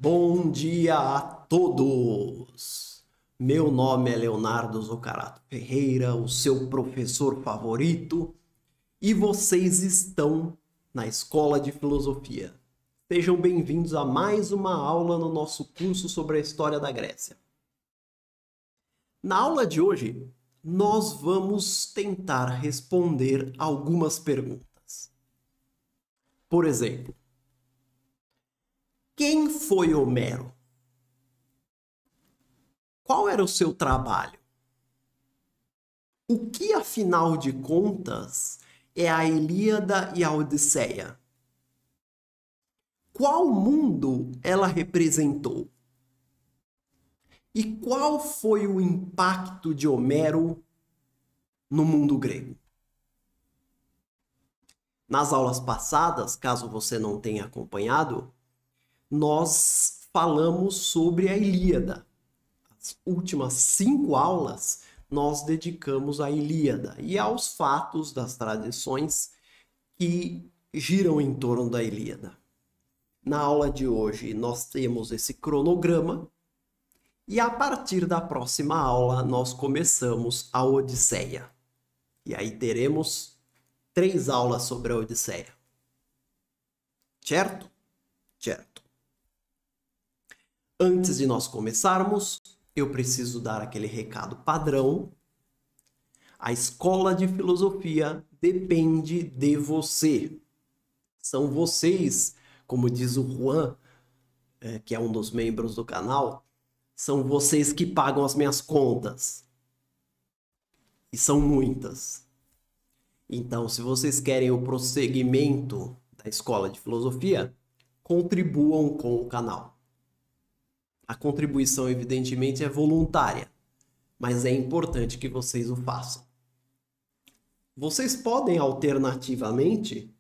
Bom dia a todos! Meu nome é Leonardo Zoccarato Ferreira, o seu professor favorito, e vocês estão na Escola de Filosofia. Sejam bem-vindos a mais uma aula no nosso curso sobre a história da Grécia. Na aula de hoje, nós vamos tentar responder algumas perguntas. Por exemplo, quem foi Homero? Qual era o seu trabalho? O que, afinal de contas, é a Ilíada e a Odisseia? Qual mundo ela representou? E qual foi o impacto de Homero no mundo grego? Nas aulas passadas, caso você não tenha acompanhado, nós falamos sobre a Ilíada. As últimas 5 aulas nós dedicamos à Ilíada e aos fatos das tradições que giram em torno da Ilíada. Na aula de hoje nós temos esse cronograma e a partir da próxima aula nós começamos a Odisseia. E aí teremos 3 aulas sobre a Odisseia. Certo? Certo. Antes de nós começarmos, eu preciso dar aquele recado padrão. A Escola de Filosofia depende de você. São vocês, como diz o Juan, que é um dos membros do canal, são vocês que pagam as minhas contas. E são muitas. Então, se vocês querem o prosseguimento da Escola de Filosofia, contribuam com o canal. A contribuição, evidentemente, é voluntária, mas é importante que vocês o façam. Vocês podem, alternativamente,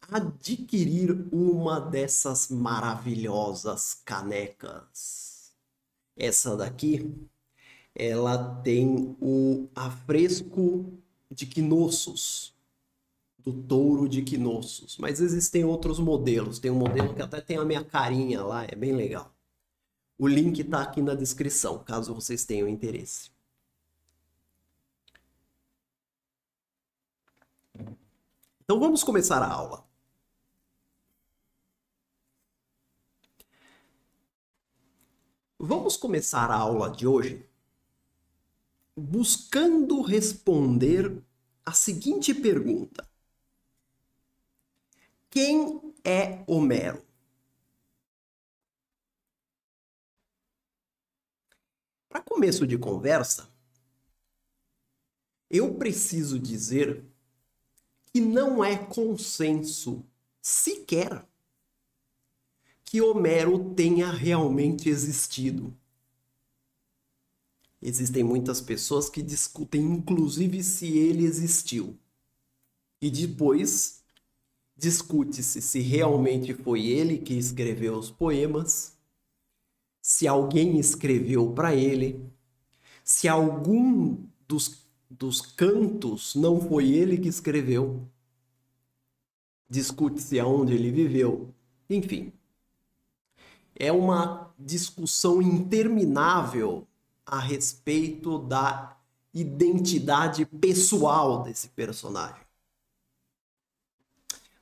adquirir uma dessas maravilhosas canecas. Essa daqui, ela tem o afresco de Knossos, do touro de Knossos, mas existem outros modelos. Tem um modelo que até tem a minha carinha lá, é bem legal. O link está aqui na descrição, caso vocês tenham interesse. Então vamos começar a aula. Vamos começar a aula de hoje buscando responder a seguinte pergunta: quem é Homero? Para começo de conversa, eu preciso dizer que não é consenso sequer que Homero tenha realmente existido. Existem muitas pessoas que discutem, inclusive, se ele existiu. E depois discute-se se realmente foi ele que escreveu os poemas, se alguém escreveu para ele, se algum dos cantos não foi ele que escreveu, discute-se aonde ele viveu, enfim. É uma discussão interminável a respeito da identidade pessoal desse personagem.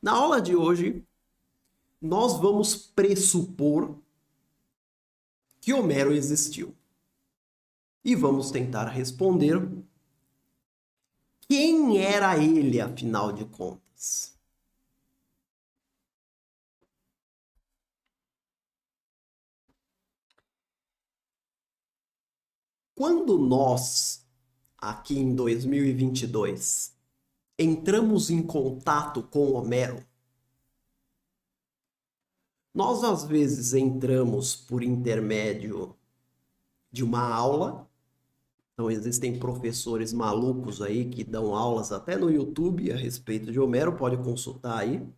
Na aula de hoje, nós vamos pressupor que Homero existiu. E vamos tentar responder quem era ele, afinal de contas. Quando nós, aqui em 2022, entramos em contato com Homero, nós às vezes entramos por intermédio de uma aula. Então existem professores malucos aí que dão aulas até no YouTube a respeito de Homero, pode consultar aí.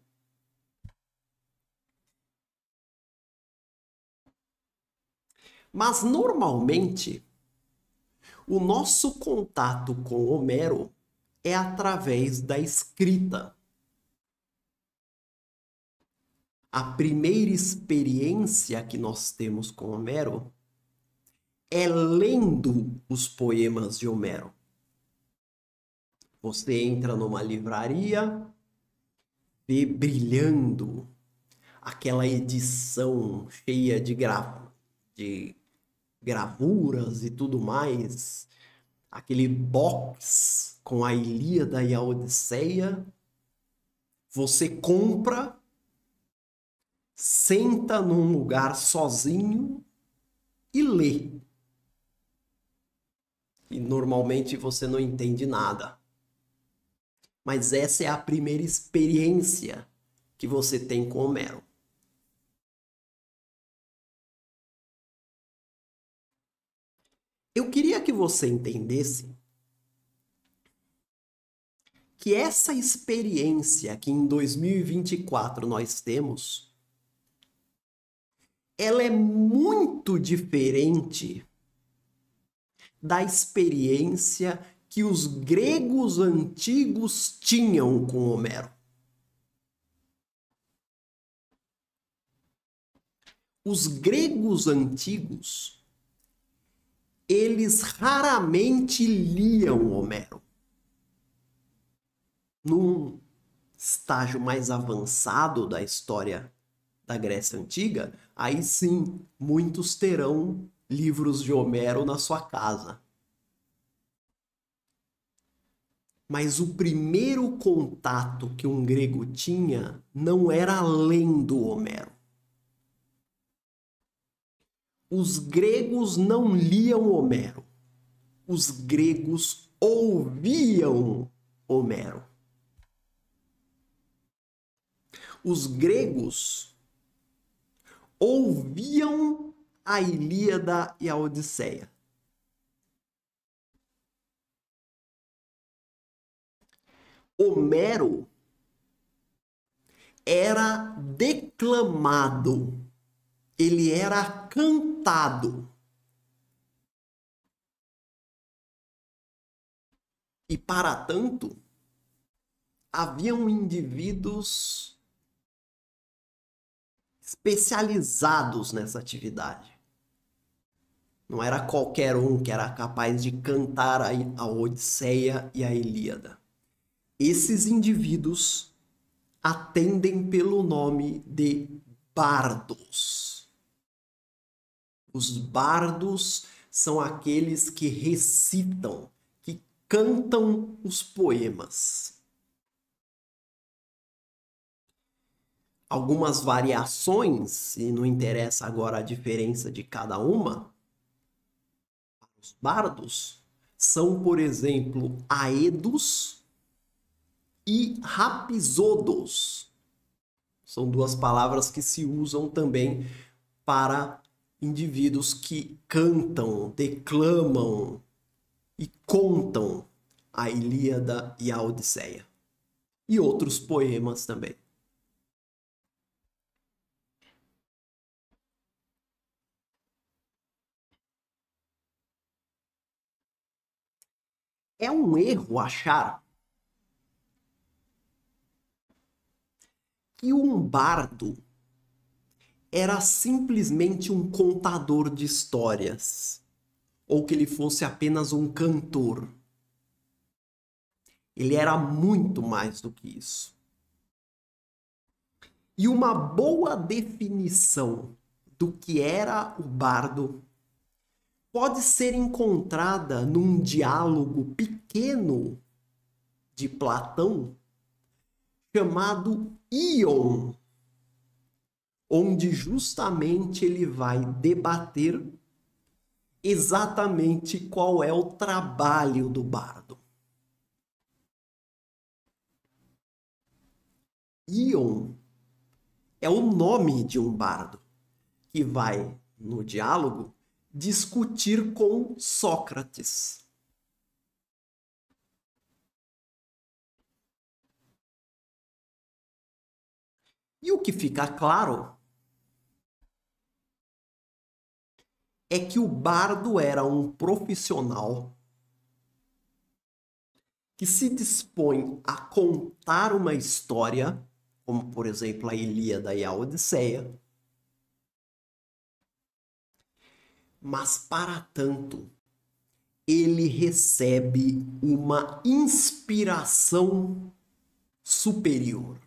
Mas normalmente o nosso contato com Homero é através da escrita. A primeira experiência que nós temos com Homero é lendo os poemas de Homero. Você entra numa livraria, vê brilhando aquela edição cheia de gravuras e tudo mais, aquele box com a Ilíada e a Odisseia. Você compra, senta num lugar sozinho e lê. E normalmente você não entende nada. Mas essa é a primeira experiência que você tem com Homero. Eu queria que você entendesse que essa experiência que em 2024 nós temos, ela é muito diferente da experiência que os gregos antigos tinham com Homero. Os gregos antigos, eles raramente liam Homero. Num estágio mais avançado da história da Grécia Antiga, aí sim, muitos terão livros de Homero na sua casa. Mas o primeiro contato que um grego tinha não era lendo Homero. Os gregos não liam Homero. Os gregos ouviam Homero. Os gregos ouviam a Ilíada e a Odisseia. Homero era declamado, ele era cantado. E para tanto, haviam indivíduos especializados nessa atividade. Não era qualquer um que era capaz de cantar a Odisseia e a Ilíada. Esses indivíduos atendem pelo nome de bardos. Os bardos são aqueles que recitam, que cantam os poemas. Algumas variações, e não interessa agora a diferença de cada uma, os bardos são, por exemplo, aedos e rapisodos. São duas palavras que se usam também para indivíduos que cantam, declamam e contam a Ilíada e a Odisseia. E outros poemas também. É um erro achar que um bardo era simplesmente um contador de histórias, ou que ele fosse apenas um cantor. Ele era muito mais do que isso. E uma boa definição do que era o bardo pode ser encontrada num diálogo pequeno de Platão chamado Ion, onde justamente ele vai debater exatamente qual é o trabalho do bardo. Ion é o nome de um bardo que vai, no diálogo, discutir com Sócrates. E o que fica claro é que o bardo era um profissional que se dispõe a contar uma história como por exemplo a Ilíada e a Odisseia. Mas para tanto, ele recebe uma inspiração superior.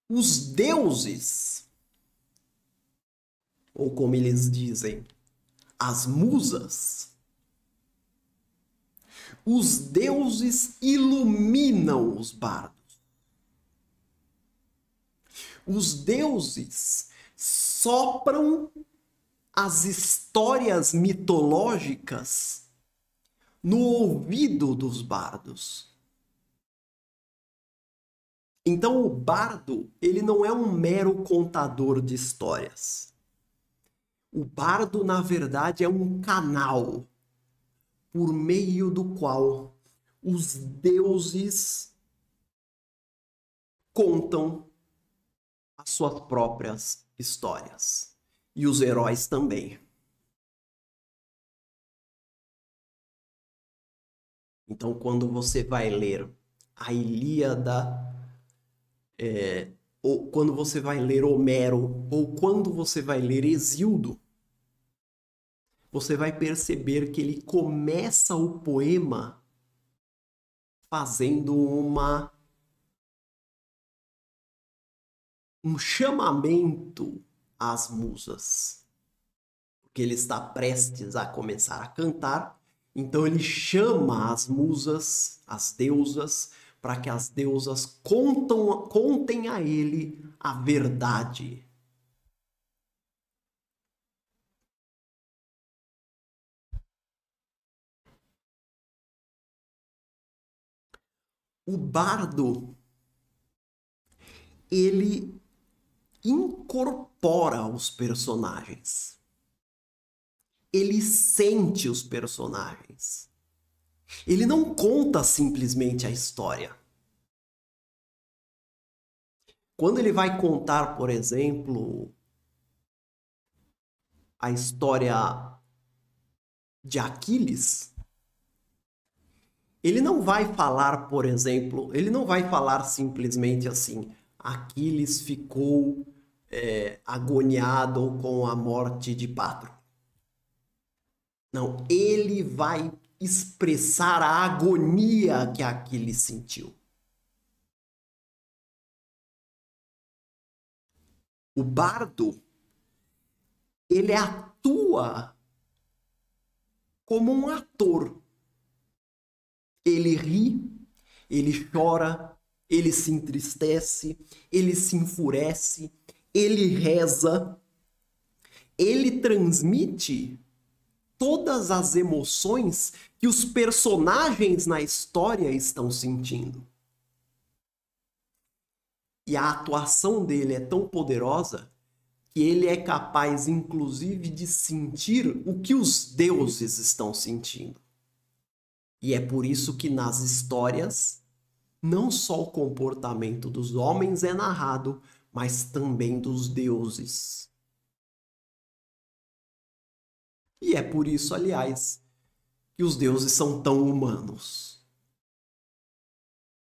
Os deuses, ou como eles dizem, as musas, os deuses iluminam os bardos. Os deuses sopram as histórias mitológicas no ouvido dos bardos. Então o bardo, ele não é um mero contador de histórias. O bardo, na verdade, é um canal por meio do qual os deuses contam as suas próprias histórias. E os heróis também. Então, quando você vai ler a Ilíada, ou quando você vai ler Homero, ou quando você vai ler Hesíodo, você vai perceber que ele começa o poema fazendo um chamamento às musas. Porque ele está prestes a começar a cantar, então ele chama as musas, as deusas, para que as deusas contem a ele a verdade. O bardo, ele incorpora os personagens. Ele sente os personagens. Ele não conta simplesmente a história. Quando ele vai contar, por exemplo, a história de Aquiles, ele não vai falar, por exemplo, ele não vai falar simplesmente assim, Aquiles ficou agoniado com a morte de Patroclo. Não, ele vai expressar a agonia que Aquiles sentiu. O bardo, ele atua como um ator. Ele ri, ele chora, ele se entristece, ele se enfurece, ele reza, ele transmite todas as emoções que os personagens na história estão sentindo. E a atuação dele é tão poderosa que ele é capaz, inclusive, de sentir o que os deuses estão sentindo. E é por isso que nas histórias, não só o comportamento dos homens é narrado, mas também dos deuses. E é por isso, aliás, que os deuses são tão humanos.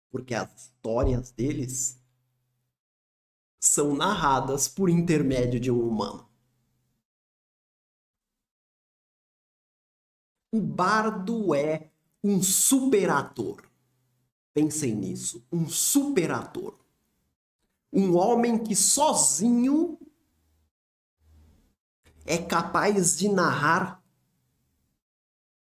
Porque as histórias deles são narradas por intermédio de um humano. O bardo é um superator. Pensem nisso, um superator. Um homem que sozinho é capaz de narrar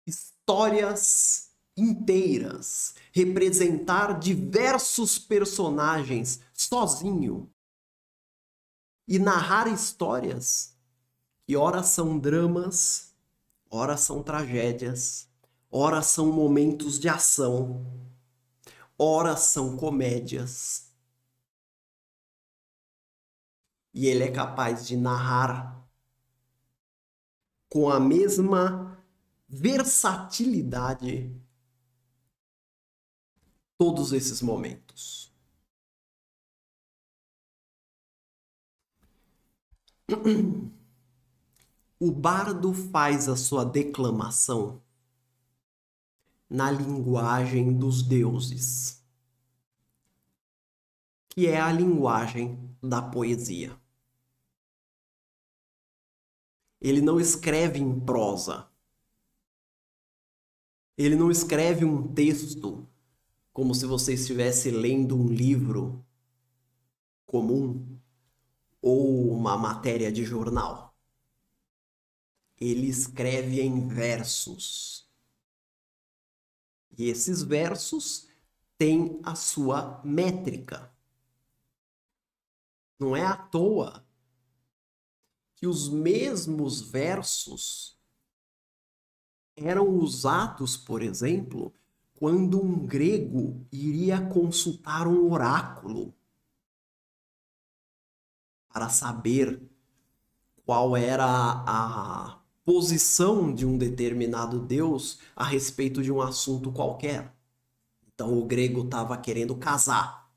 histórias inteiras, representar diversos personagens sozinho e narrar histórias que ora são dramas, ora são tragédias, ora são momentos de ação, ora são comédias. E ele é capaz de narrar com a mesma versatilidade todos esses momentos. O bardo faz a sua declamação na linguagem dos deuses, que é a linguagem da poesia. Ele não escreve em prosa. Ele não escreve um texto como se você estivesse lendo um livro comum ou uma matéria de jornal. Ele escreve em versos. E esses versos têm a sua métrica. Não é à toa que os mesmos versos eram usados, por exemplo, quando um grego iria consultar um oráculo para saber qual era a posição de um determinado deus a respeito de um assunto qualquer. Então o grego estava querendo casar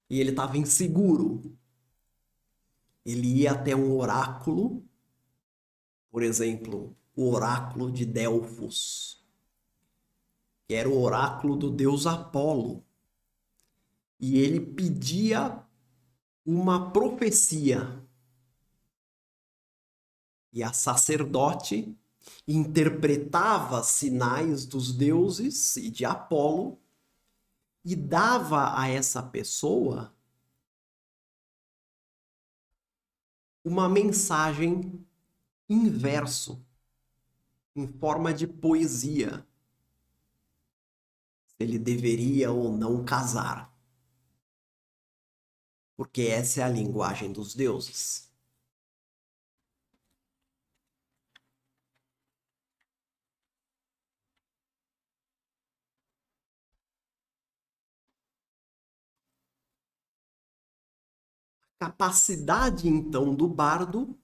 e ele estava inseguro. Ele ia até um oráculo, por exemplo, o oráculo de Delfos, que era o oráculo do deus Apolo. E ele pedia uma profecia. E a sacerdote interpretava sinais dos deuses e de Apolo e dava a essa pessoa uma mensagem em verso, em forma de poesia. Se ele deveria ou não casar. Porque essa é a linguagem dos deuses. Capacidade, então, do bardo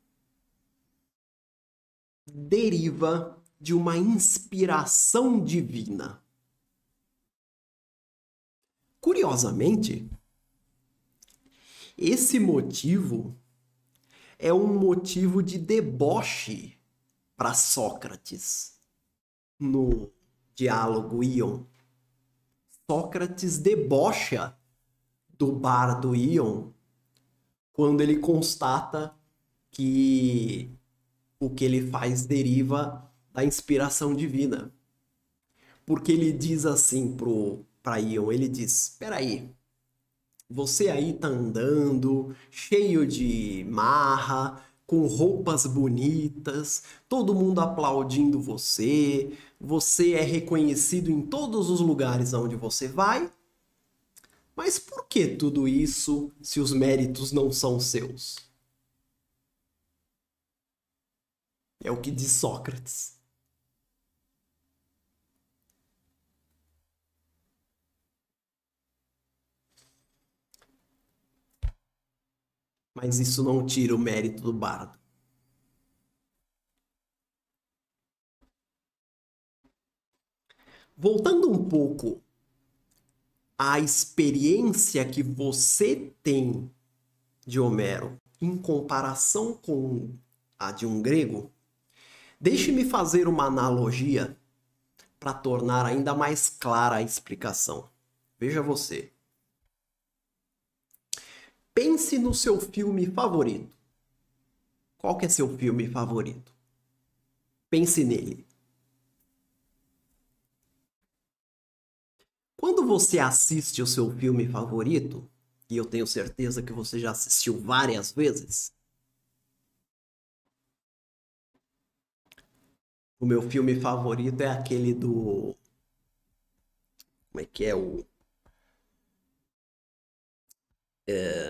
deriva de uma inspiração divina. Curiosamente, esse motivo é um motivo de deboche para Sócrates no diálogo Ion. Sócrates debocha do bardo Ion quando ele constata que o que ele faz deriva da inspiração divina. Porque ele diz assim para Ion, ele diz, espera aí, você aí tá andando, cheio de marra, com roupas bonitas, todo mundo aplaudindo você, você é reconhecido em todos os lugares onde você vai, mas por que tudo isso se os méritos não são seus? É o que diz Sócrates. Mas isso não tira o mérito do bardo. Voltando um pouco à experiência que você tem de Homero em comparação com a de um grego, deixe-me fazer uma analogia para tornar ainda mais clara a explicação. Veja você. Pense no seu filme favorito. Qual que é seu filme favorito? Pense nele. Quando você assiste o seu filme favorito, e eu tenho certeza que você já assistiu várias vezes, o meu filme favorito é aquele do... Como é que é o...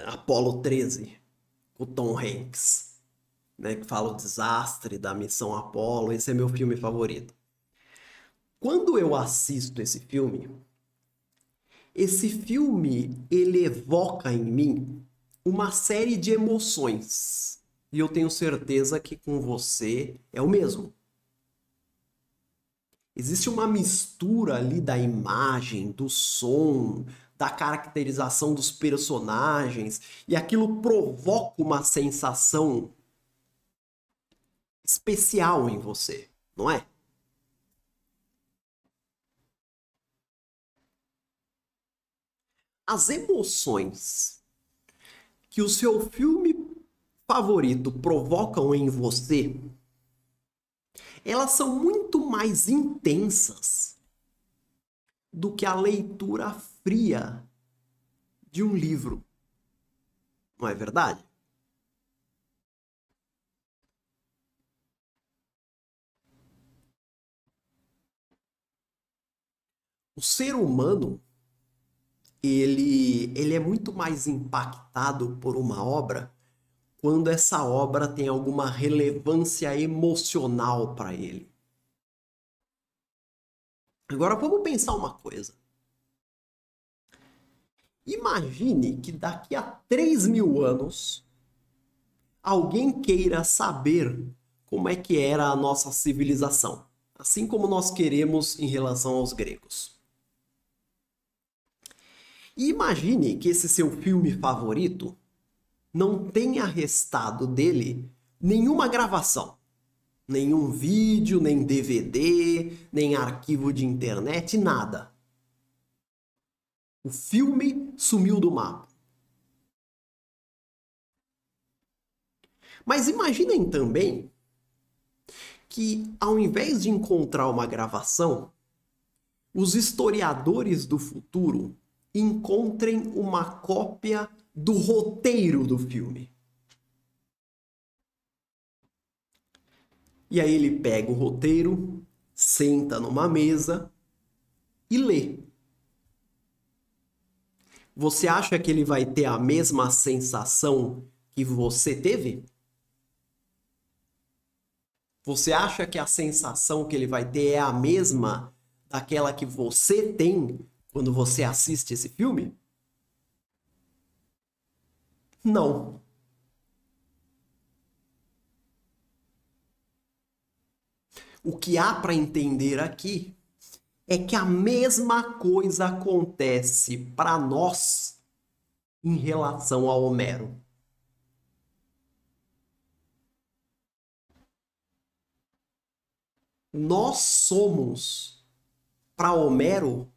Apollo 13, o Tom Hanks, né, que fala o desastre da missão Apollo. Esse é meu filme favorito. Quando eu assisto esse filme ele evoca em mim uma série de emoções. E eu tenho certeza que com você é o mesmo. Existe uma mistura ali da imagem, do som, da caracterização dos personagens, e aquilo provoca uma sensação especial em você, não é? As emoções que o seu filme favorito provocam em você, elas são muito mais intensas do que a leitura fria de um livro. Não é verdade? O ser humano, ele é muito mais impactado por uma obra quando essa obra tem alguma relevância emocional para ele. Agora vamos pensar uma coisa. Imagine que daqui a 3.000 anos alguém queira saber como é que era a nossa civilização, assim como nós queremos em relação aos gregos. E imagine que esse seu filme favorito não tenha restado dele nenhuma gravação, nenhum vídeo, nem DVD, nem arquivo de internet, nada. O filme sumiu do mapa. Mas imaginem também que, ao invés de encontrar uma gravação, os historiadores do futuro encontrem uma cópia do roteiro do filme. E aí ele pega o roteiro, senta numa mesa e lê. Você acha que ele vai ter a mesma sensação que você teve? Você acha que a sensação que ele vai ter é a mesma daquela que você tem quando você assiste esse filme? Não. O que há para entender aqui é que a mesma coisa acontece para nós em relação a Homero. Nós somos, para Homero,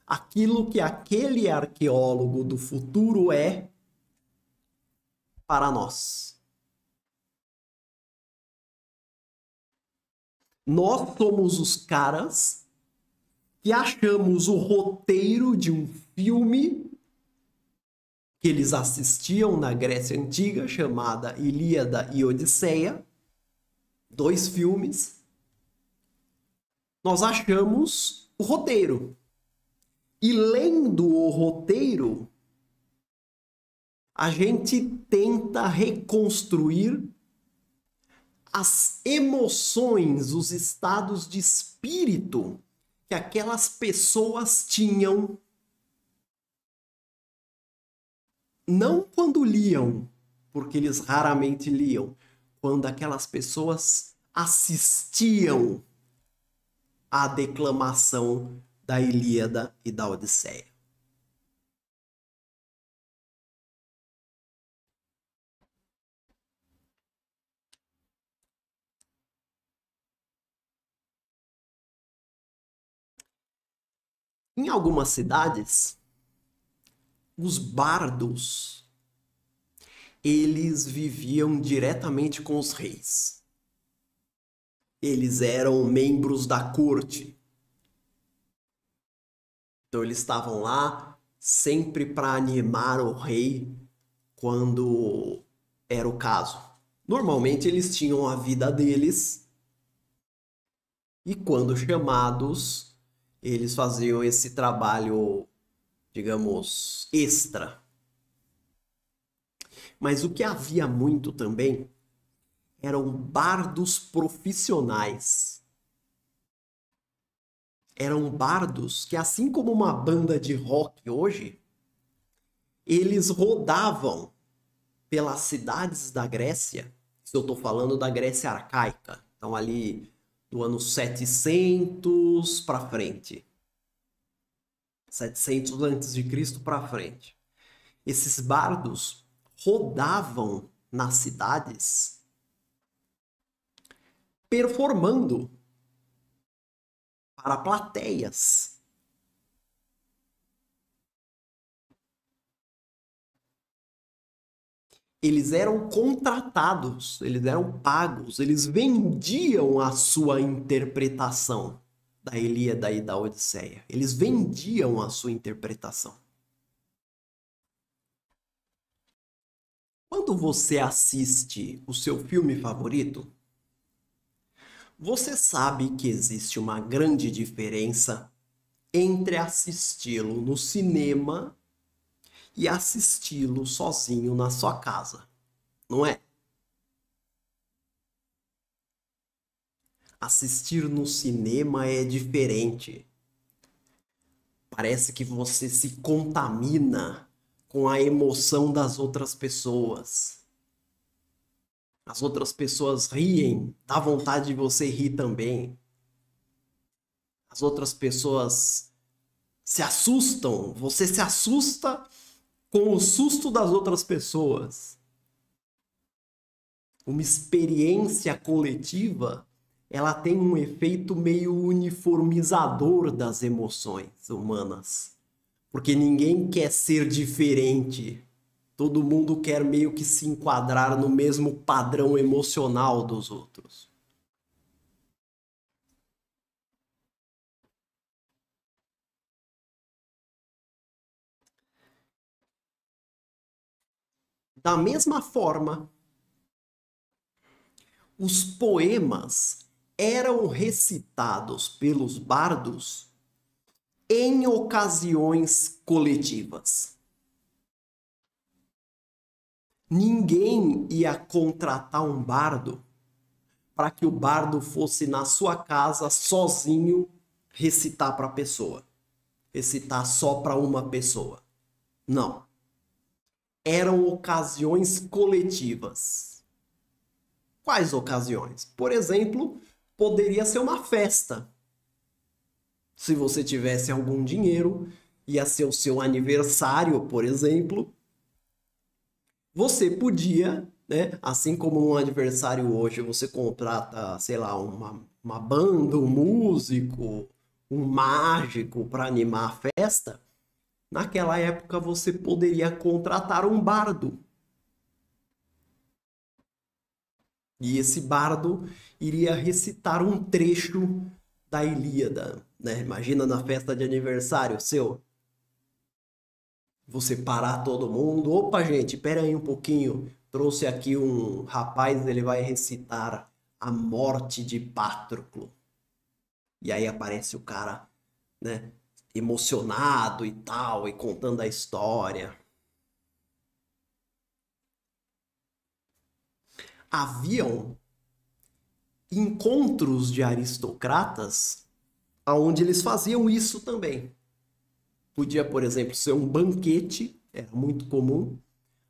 aquilo que aquele arqueólogo do futuro é para nós. Nós somos os caras que achamos o roteiro de um filme que eles assistiam na Grécia Antiga, chamada Ilíada e Odisseia, 2 filmes. Nós achamos o roteiro. E lendo o roteiro, a gente tenta reconstruir as emoções, os estados de espírito que aquelas pessoas tinham, não quando liam, porque eles raramente liam, quando aquelas pessoas assistiam à declamação da Ilíada e da Odisseia. Em algumas cidades, os bardos, eles viviam diretamente com os reis. Eles eram membros da corte. Então eles estavam lá sempre para animar o rei quando era o caso. Normalmente eles tinham a vida deles e quando chamados, eles faziam esse trabalho, digamos, extra. Mas o que havia muito também eram bardos profissionais. Eram bardos que, assim como uma banda de rock hoje, eles rodavam pelas cidades da Grécia. Se eu estou falando da Grécia arcaica, então ali do ano 700 para frente. 700 antes de Cristo para frente. Esses bardos rodavam nas cidades performando para plateias. Eles eram contratados, eles eram pagos, eles vendiam a sua interpretação da Ilíada e da Odisseia. Eles vendiam a sua interpretação. Quando você assiste o seu filme favorito, você sabe que existe uma grande diferença entre assisti-lo no cinema e assisti-lo sozinho na sua casa, não é? Assistir no cinema é diferente. Parece que você se contamina com a emoção das outras pessoas. As outras pessoas riem, dá vontade de você rir também. As outras pessoas se assustam, você se assusta com o susto das outras pessoas. Uma experiência coletiva, ela tem um efeito meio uniformizador das emoções humanas. Porque ninguém quer ser diferente. Todo mundo quer meio que se enquadrar no mesmo padrão emocional dos outros. Da mesma forma, os poemas eram recitados pelos bardos em ocasiões coletivas. Ninguém ia contratar um bardo para que o bardo fosse na sua casa sozinho recitar para a pessoa. Recitar só para uma pessoa. Não. Eram ocasiões coletivas. Quais ocasiões? Por exemplo, poderia ser uma festa. Se você tivesse algum dinheiro, ia ser o seu aniversário, por exemplo. Você podia, né? Assim como um aniversário hoje, você contrata, sei lá, uma banda, um músico, um mágico para animar a festa. Naquela época você poderia contratar um bardo. E esse bardo iria recitar um trecho da Ilíada, né? Imagina na festa de aniversário seu, você parar todo mundo. Opa, gente, espera aí um pouquinho. Trouxe aqui um rapaz, ele vai recitar a morte de Patroclo. E aí aparece o cara, né, emocionado e tal, e contando a história. Haviam encontros de aristocratas onde eles faziam isso também. Podia, por exemplo, ser um banquete, era muito comum.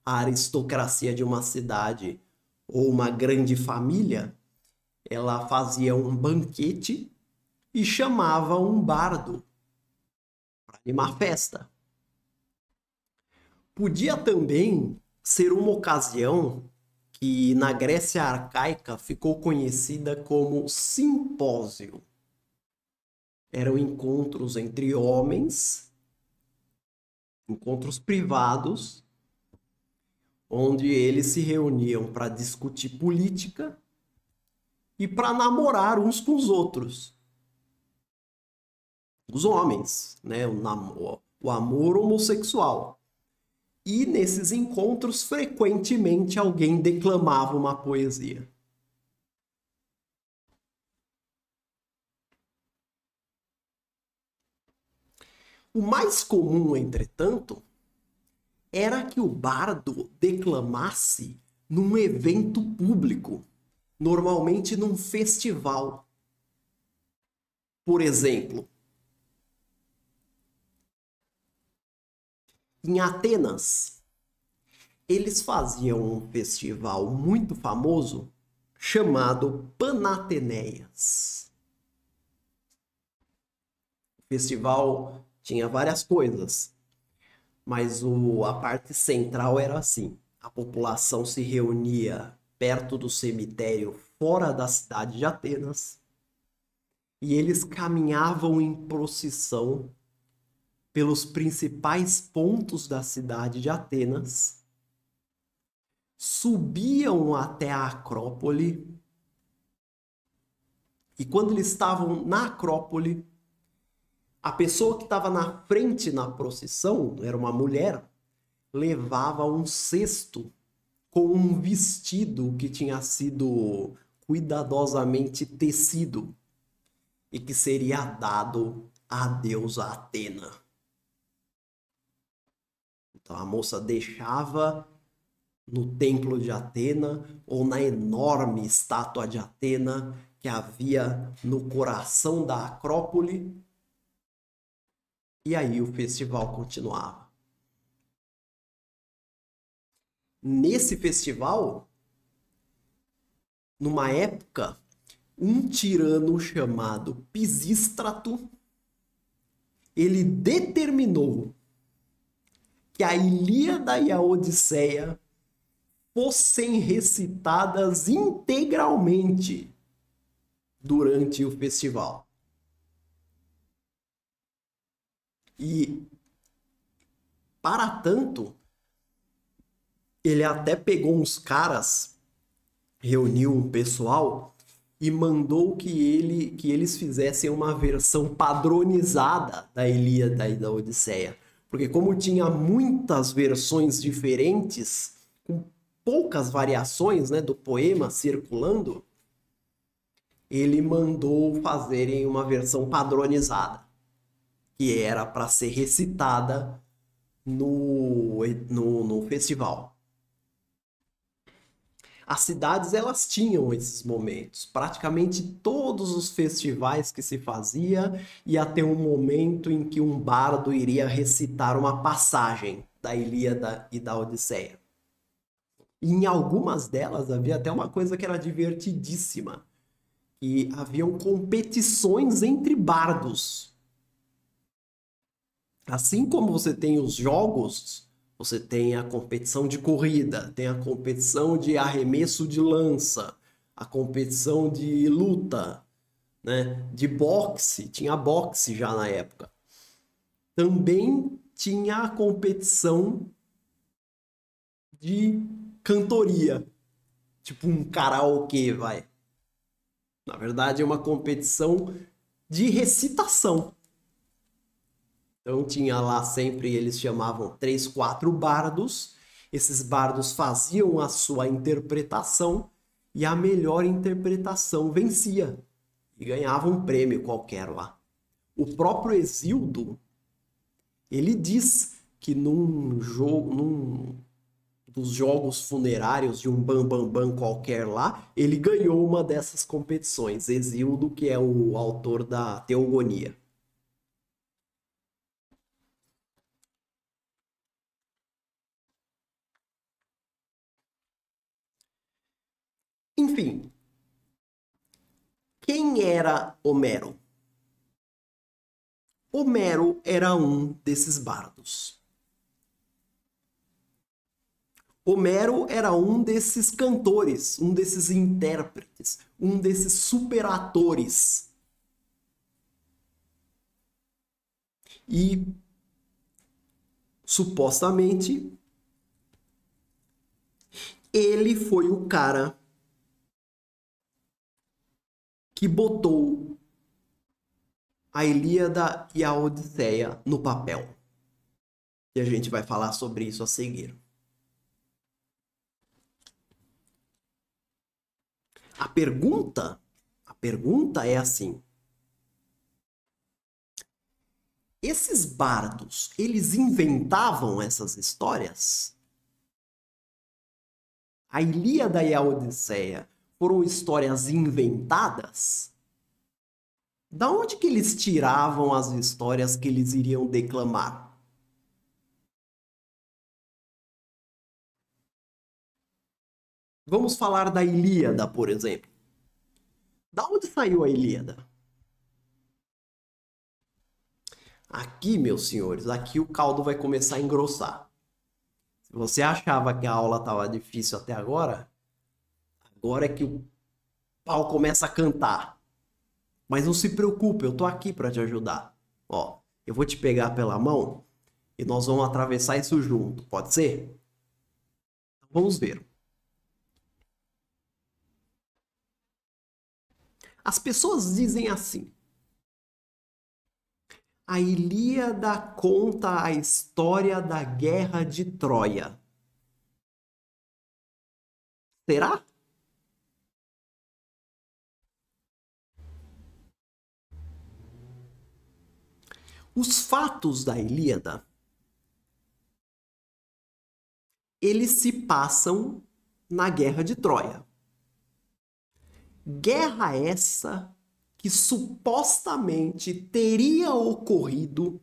A aristocracia de uma cidade ou uma grande família, ela fazia um banquete e chamava um bardo para animar a festa. Podia também ser uma ocasião que na Grécia arcaica ficou conhecida como simpósio. Eram encontros entre homens, encontros privados, onde eles se reuniam para discutir política e para namorar uns com os outros. Os homens, né? O amor homossexual. E nesses encontros, frequentemente, alguém declamava uma poesia. O mais comum, entretanto, era que o bardo declamasse num evento público, normalmente num festival. Por exemplo, em Atenas, eles faziam um festival muito famoso chamado Panateneias. O festival tinha várias coisas, mas a parte central era assim: a população se reunia perto do cemitério fora da cidade de Atenas e eles caminhavam em procissão pelos principais pontos da cidade de Atenas, subiam até a Acrópole. E quando eles estavam na Acrópole, a pessoa que estava na frente na procissão, era uma mulher, levava um cesto com um vestido que tinha sido cuidadosamente tecido e que seria dado à deusa Atena. Então a moça deixava no templo de Atena ou na enorme estátua de Atena que havia no coração da Acrópole, e aí o festival continuava. Nesse festival, numa época, um tirano chamado Pisístrato, ele determinou que a Ilíada e a Odisseia fossem recitadas integralmente durante o festival. E, para tanto, ele até pegou uns caras, reuniu um pessoal e mandou que eles fizessem uma versão padronizada da Ilíada e da Odisseia. Porque como tinha muitas versões diferentes, com poucas variações, né, do poema circulando, ele mandou fazerem uma versão padronizada, que era para ser recitada no festival. As cidades, elas tinham esses momentos. Praticamente todos os festivais que se fazia ia ter um momento em que um bardo iria recitar uma passagem da Ilíada e da Odisseia. E em algumas delas havia até uma coisa que era divertidíssima, que haviam competições entre bardos. Assim como você tem os jogos, você tem a competição de corrida, tem a competição de arremesso de lança, a competição de luta, né? De boxe, tinha boxe já na época. Também tinha a competição de cantoria, tipo um karaokê, vai. Na verdade, é uma competição de recitação. Então tinha lá sempre, eles chamavam 3, 4 bardos. Esses bardos faziam a sua interpretação e a melhor interpretação vencia e ganhava um prêmio qualquer lá. O próprio Hesíodo, ele diz que num dos jogos funerários de um bam qualquer lá, ele ganhou uma dessas competições. Hesíodo, que é o autor da Teogonia. Enfim, quem era Homero? Homero era um desses bardos. Homero era um desses cantores, um desses intérpretes, um desses superatores. E, supostamente, ele foi o cara que botou a Ilíada e a Odisseia no papel. E a gente vai falar sobre isso a seguir. A pergunta é assim: esses bardos, eles inventavam essas histórias? A Ilíada e a Odisseia foram histórias inventadas? Da onde que eles tiravam as histórias que eles iriam declamar? Vamos falar da Ilíada, por exemplo. Da onde saiu a Ilíada? Aqui, meus senhores, aqui o caldo vai começar a engrossar. Se você achava que a aula estava difícil até agora, agora é que o pau começa a cantar. Mas não se preocupe, eu tô aqui para te ajudar. Ó, eu vou te pegar pela mão e nós vamos atravessar isso junto, pode ser? Vamos ver. As pessoas dizem assim: a Ilíada conta a história da Guerra de Troia. Será? Os fatos da Ilíada, eles se passam na Guerra de Troia. Guerra essa que supostamente teria ocorrido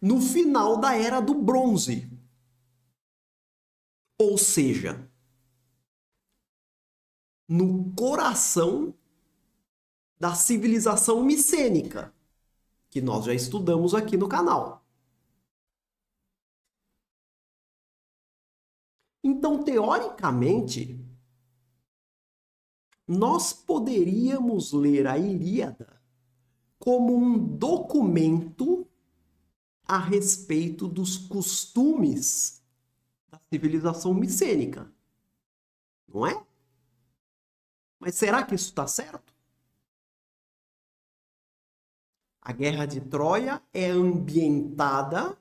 no final da Era do Bronze. Ou seja, no coração da civilização micênica, que nós já estudamos aqui no canal. Então, teoricamente, nós poderíamos ler a Ilíada como um documento a respeito dos costumes da civilização micênica. Não é? Mas será que isso está certo? A Guerra de Troia é ambientada,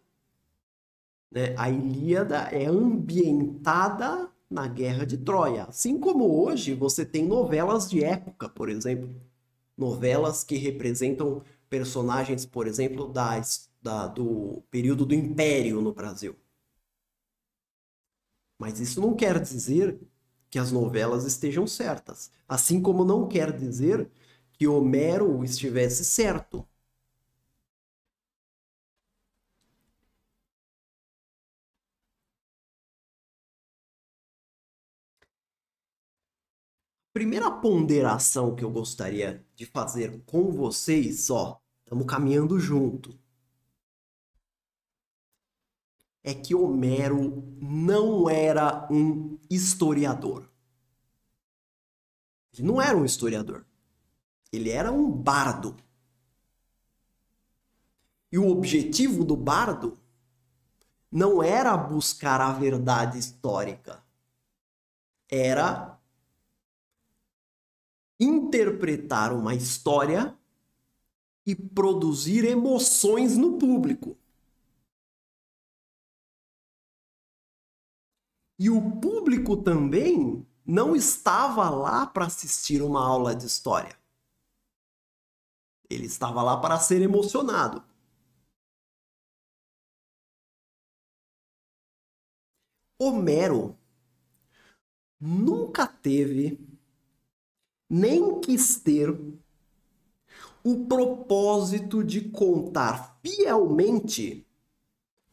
né? A Ilíada é ambientada na Guerra de Troia. Assim como hoje você tem novelas de época, por exemplo. Novelas que representam personagens, por exemplo, do período do Império no Brasil. Mas isso não quer dizer que as novelas estejam certas. Assim como não quer dizer que Homero estivesse certo. Primeira ponderação que eu gostaria de fazer com vocês, ó, estamos caminhando junto, é que Homero não era um historiador. Ele não era um historiador. Ele era um bardo. E o objetivo do bardo não era buscar a verdade histórica. Era interpretar uma história e produzir emoções no público. E o público também não estava lá para assistir uma aula de história. Ele estava lá para ser emocionado. Homero nunca teve, nem quis ter, o propósito de contar fielmente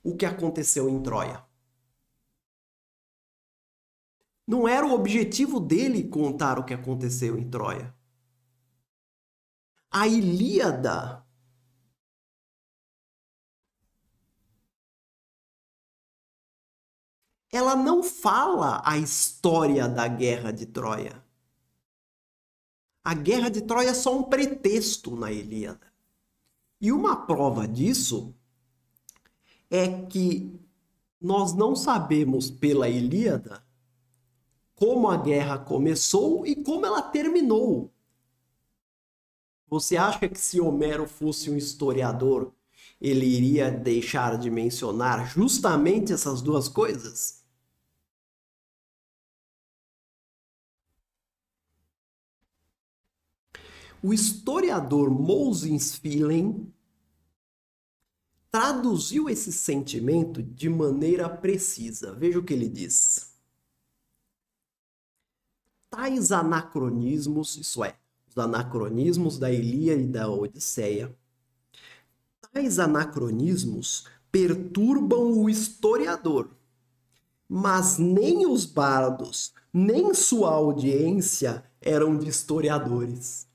o que aconteceu em Troia. Não era o objetivo dele contar o que aconteceu em Troia. A Ilíada ela não fala a história da Guerra de Troia. A Guerra de Troia é só um pretexto na Ilíada. E uma prova disso é que nós não sabemos pela Ilíada como a guerra começou e como ela terminou. Você acha que se Homero fosse um historiador, ele iria deixar de mencionar justamente essas duas coisas? O historiador Moses Phelan traduziu esse sentimento de maneira precisa. Veja o que ele diz. Tais anacronismos, isso é, os anacronismos da Ilíada e da Odisseia, tais anacronismos perturbam o historiador, mas nem os bardos, nem sua audiência eram de historiadores.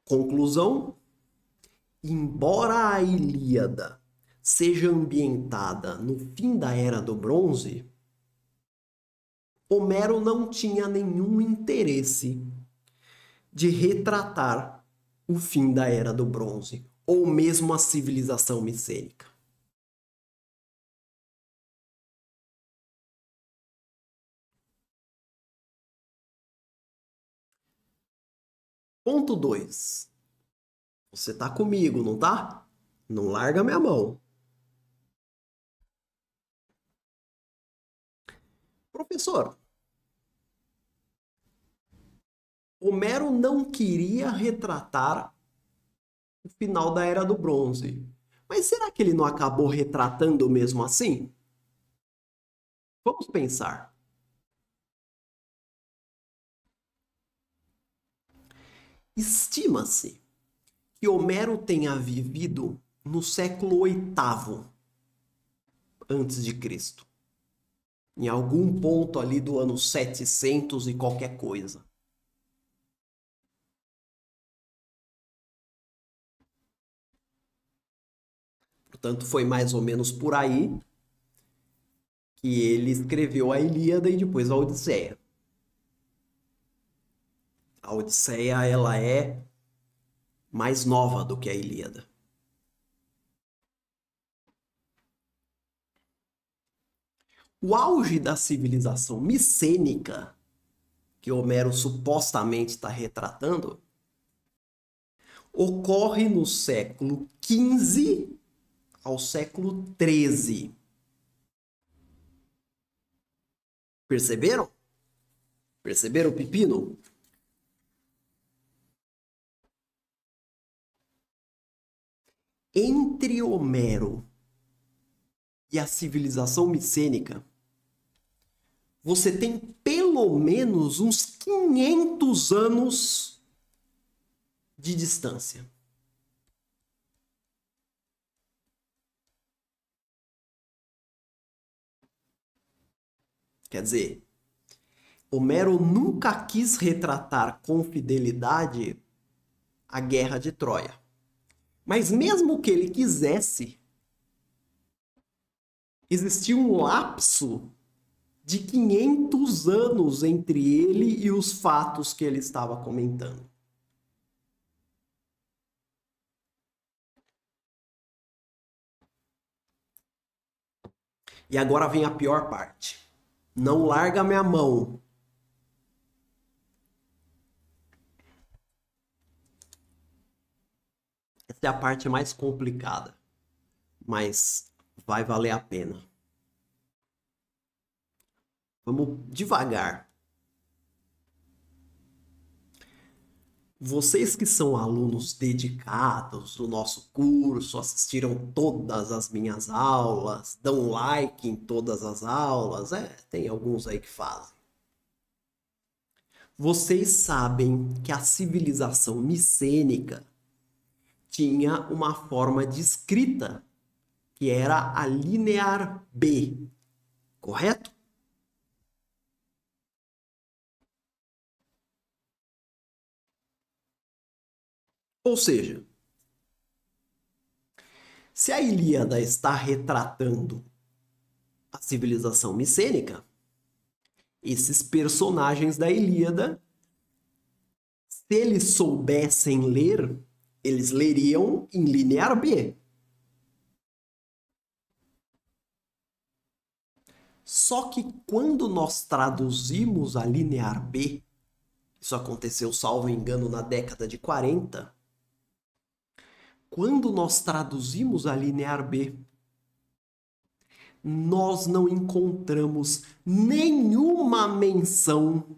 Conclusão: embora a Ilíada seja ambientada no fim da Era do Bronze, Homero não tinha nenhum interesse de retratar o fim da Era do Bronze, ou mesmo a civilização micênica. Ponto 2. Você tá comigo, não tá? Não larga minha mão. Professor, Homero não queria retratar o final da Era do Bronze. Mas será que ele não acabou retratando mesmo assim? Vamos pensar. Estima-se que Homero tenha vivido no século VIII antes de Cristo, em algum ponto ali do ano 700 e qualquer coisa. Portanto, foi mais ou menos por aí que ele escreveu a Ilíada e depois a Odisseia. A Odisseia, ela é mais nova do que a Ilíada. O auge da civilização micênica, que Homero supostamente está retratando, ocorre no século XV ao século XIII. Perceberam? Perceberam o pepino? Entre Homero e a civilização micênica, você tem pelo menos uns 500 anos de distância. Quer dizer, Homero nunca quis retratar com fidelidade a Guerra de Troia. Mas mesmo que ele quisesse, existia um lapso de 500 anos entre ele e os fatos que ele estava comentando. E agora vem a pior parte. Não larga minha mão. Essa é a parte mais complicada, mas vai valer a pena. Vamos devagar. Vocês que são alunos dedicados do nosso curso, assistiram todas as minhas aulas, dão like em todas as aulas, tem alguns aí que fazem. Vocês sabem que a civilização micênica tinha uma forma de escrita que era a linear B, correto? Ou seja, se a Ilíada está retratando a civilização micênica, esses personagens da Ilíada, se eles soubessem ler, eles leriam em linear B. Só que quando nós traduzimos a linear B, isso aconteceu, salvo engano, na década de 40, quando nós traduzimos a linear B, nós não encontramos nenhuma menção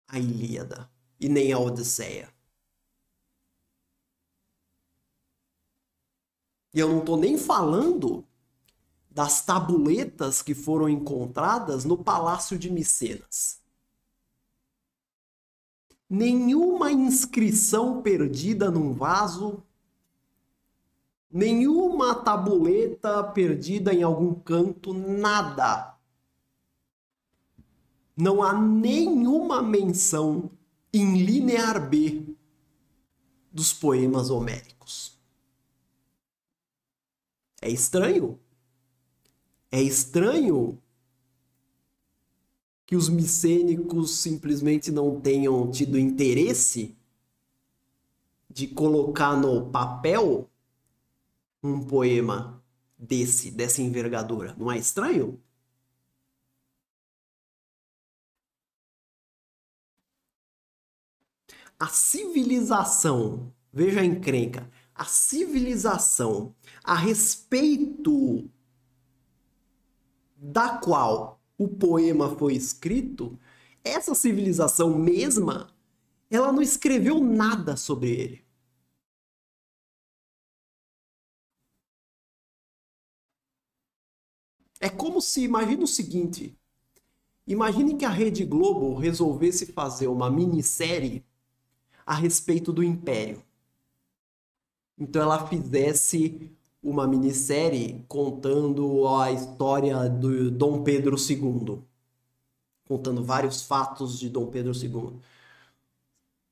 à Ilíada e nem à Odisseia. E eu não estou nem falando das tabuletas que foram encontradas no Palácio de Micenas. Nenhuma inscrição perdida num vaso, nenhuma tabuleta perdida em algum canto, nada. Não há nenhuma menção em linear B dos poemas homéricos. É estranho? É estranho que os micênicos simplesmente não tenham tido interesse de colocar no papel um poema dessa envergadura. Não é estranho? A civilização, veja a encrenca, a civilização a respeito da qual o poema foi escrito, essa civilização mesma, ela não escreveu nada sobre ele. É como se, imagine o seguinte, imagine que a Rede Globo resolvesse fazer uma minissérie a respeito do Império. Então ela fizesse uma minissérie contando a história do Dom Pedro II, contando vários fatos de Dom Pedro II.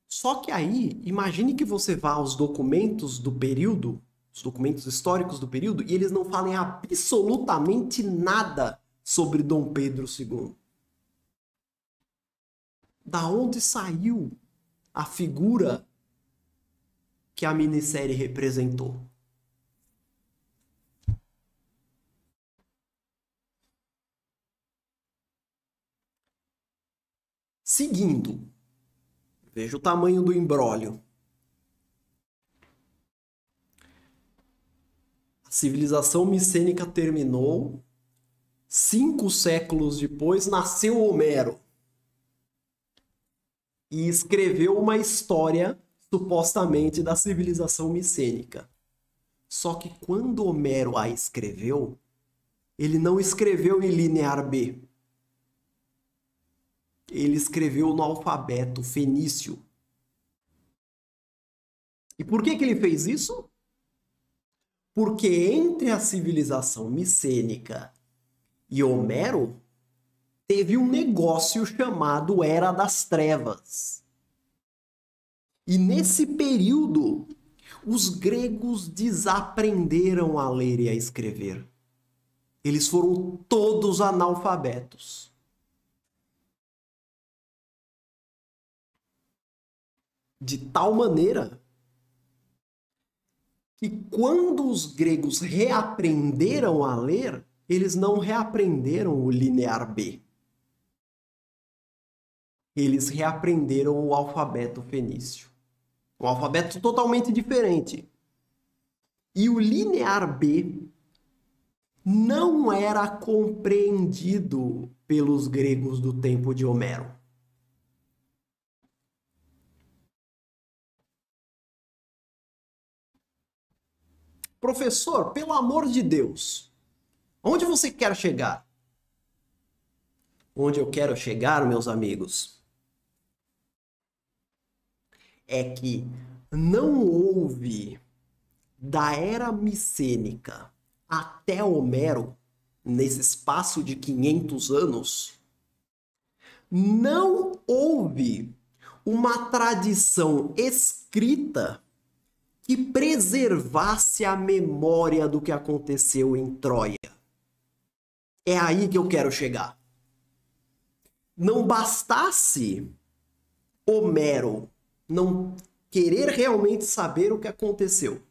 Só que aí, imagine que você vá aos documentos do período, os documentos históricos do período, e eles não falem absolutamente nada sobre Dom Pedro II. Da onde saiu a figura que a minissérie representou? Seguindo, veja o tamanho do imbróglio. A civilização micênica terminou. 5 séculos depois, nasceu Homero. E escreveu uma história, supostamente, da civilização micênica. Só que quando Homero a escreveu, ele não escreveu em linear B. Ele escreveu no alfabeto fenício. E por que ele fez isso? Porque entre a civilização micênica e Homero, teve um negócio chamado Era das Trevas. E nesse período, os gregos desaprenderam a ler e a escrever. Eles foram todos analfabetos. De tal maneira que quando os gregos reaprenderam a ler, eles não reaprenderam o linear B. Eles reaprenderam o alfabeto fenício. Um alfabeto totalmente diferente. E o linear B não era compreendido pelos gregos do tempo de Homero. Professor, pelo amor de Deus, onde você quer chegar? Onde eu quero chegar, meus amigos, é que não houve da era micênica até Homero, nesse espaço de 500 anos, não houve uma tradição escrita que preservasse a memória do que aconteceu em Troia. É aí que eu quero chegar. Não bastasse Homero não querer realmente saber o que aconteceu.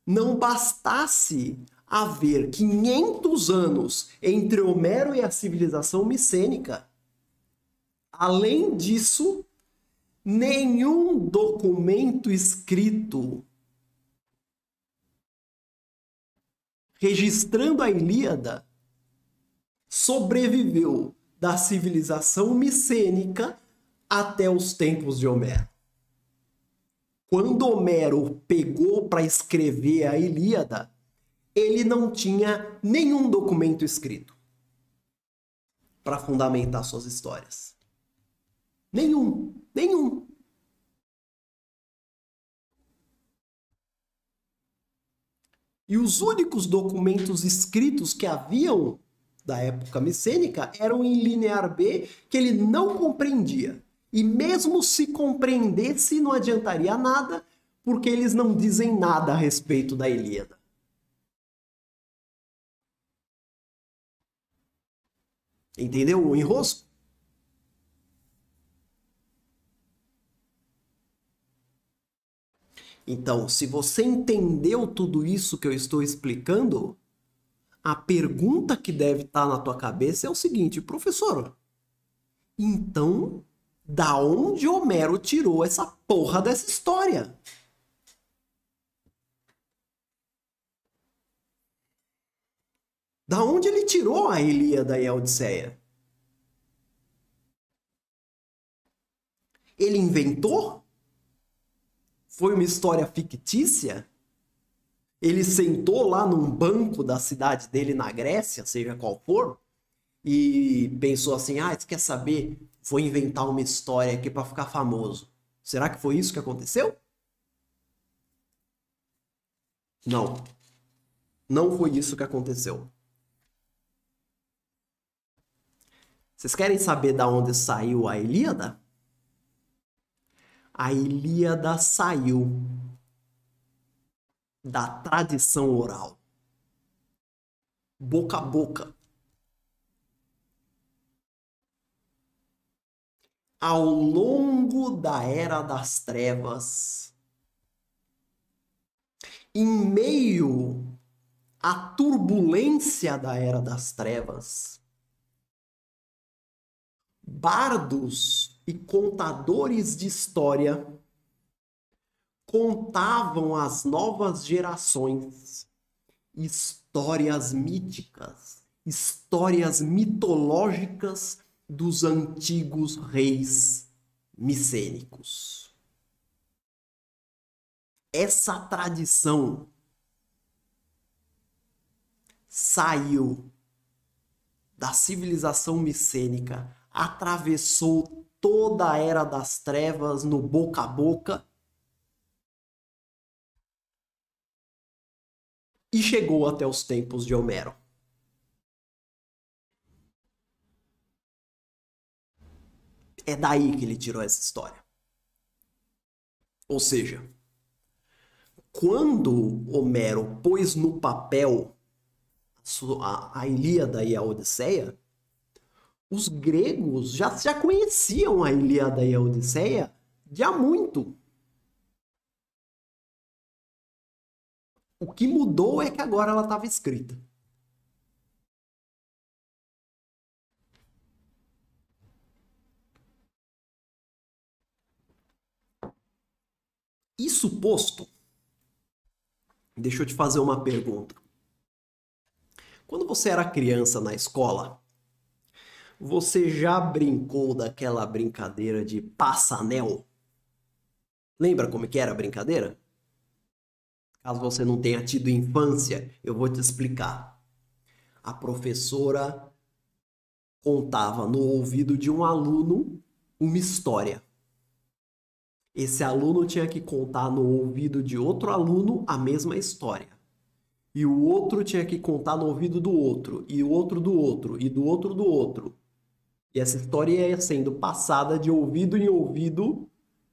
Não bastasse haver 500 anos entre Homero e a civilização micênica. Além disso, nenhum documento escrito registrando a Ilíada sobreviveu da civilização micênica até os tempos de Homero. Quando Homero pegou para escrever a Ilíada, ele não tinha nenhum documento escrito para fundamentar suas histórias. Nenhum. E os únicos documentos escritos que haviam da época micênica eram em linear B, que ele não compreendia. E mesmo se compreendesse, não adiantaria nada, porque eles não dizem nada a respeito da Ilíada. Entendeu o enrosco? Então, se você entendeu tudo isso que eu estou explicando, a pergunta que deve estar na tua cabeça é o seguinte: professor, então Da onde Homero tirou essa porra dessa história? Da onde ele tirou a Ilíada e a Odisseia? Ele inventou? Foi uma história fictícia? Ele sentou lá num banco da cidade dele na Grécia, seja qual for, e pensou assim: ah, você quer saber? Vou inventar uma história aqui para ficar famoso. Será que foi isso que aconteceu? Não. Não foi isso que aconteceu. Vocês querem saber da onde saiu a Ilíada? A Ilíada saiu da tradição oral. Boca a boca. Ao longo da Era das Trevas, em meio à turbulência da Era das Trevas, bardos e contadores de história contavam às novas gerações histórias míticas, histórias mitológicas dos antigos reis micênicos. Essa tradição saiu da civilização micênica, atravessou toda a Era das Trevas no boca a boca e chegou até os tempos de Homero. É daí que ele tirou essa história. Ou seja, quando Homero pôs no papel a Ilíada e a Odisseia, os gregos já conheciam a Ilíada e a Odisseia de há muito. O que mudou é que agora ela estava escrita. Isso posto, deixa eu te fazer uma pergunta. Quando você era criança na escola, você já brincou daquela brincadeira de passa-anel? Lembra como que era a brincadeira? Caso você não tenha tido infância, eu vou te explicar. A professora contava no ouvido de um aluno uma história. Esse aluno tinha que contar no ouvido de outro aluno a mesma história. E o outro tinha que contar no ouvido do outro, e o outro do outro, e do outro do outro. E essa história ia sendo passada de ouvido em ouvido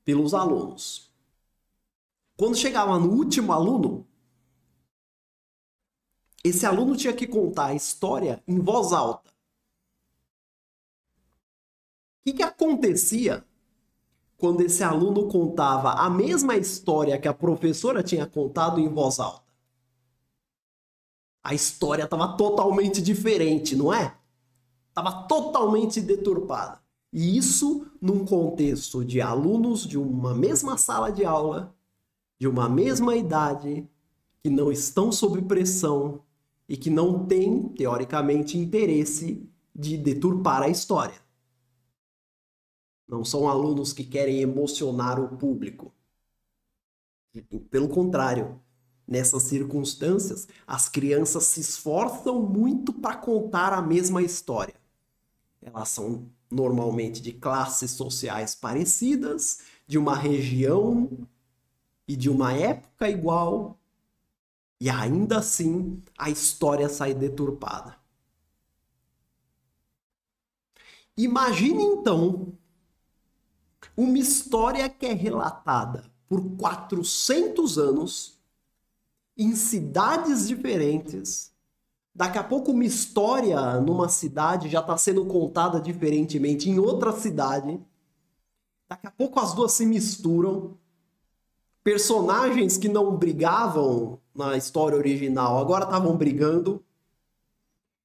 pelos alunos. Quando chegava no último aluno, esse aluno tinha que contar a história em voz alta. O que acontecia quando esse aluno contava a mesma história que a professora tinha contado em voz alta? A história estava totalmente diferente, não é? Estava totalmente deturpada. E isso num contexto de alunos de uma mesma sala de aula, de uma mesma idade, que não estão sob pressão e que não têm, teoricamente, interesse de deturpar a história. Não são alunos que querem emocionar o público. Pelo contrário, nessas circunstâncias, as crianças se esforçam muito para contar a mesma história. Elas são normalmente de classes sociais parecidas, de uma região e de uma época igual, e ainda assim a história sai deturpada. Imagine então uma história que é relatada por 400 anos em cidades diferentes. Daqui a pouco uma história numa cidade já está sendo contada diferentemente em outra cidade. Daqui a pouco as duas se misturam. Personagens que não brigavam na história original agora estavam brigando.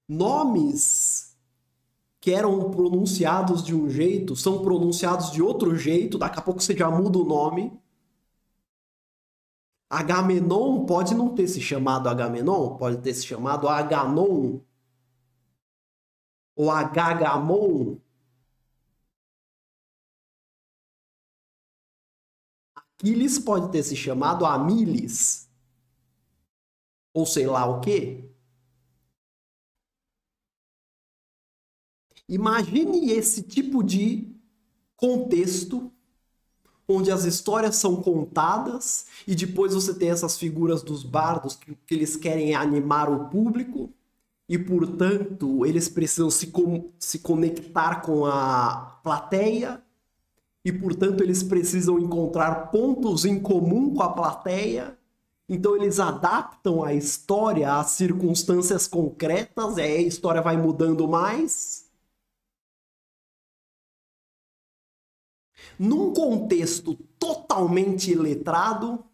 Nomes que eram pronunciados de um jeito, são pronunciados de outro jeito, daqui a pouco você já muda o nome. Agamenon pode não ter se chamado Agamenon, pode ter se chamado Aganon ou Agagamon. Aquiles pode ter se chamado Amiles, ou sei lá o quê. Imagine esse tipo de contexto onde as histórias são contadas e depois você tem essas figuras dos bardos que eles querem animar o público e, portanto, eles precisam se conectar com a plateia e, portanto, eles precisam encontrar pontos em comum com a plateia. Então, eles adaptam a história às circunstâncias concretas, e aí a história vai mudando mais. Num contexto totalmente iletrado,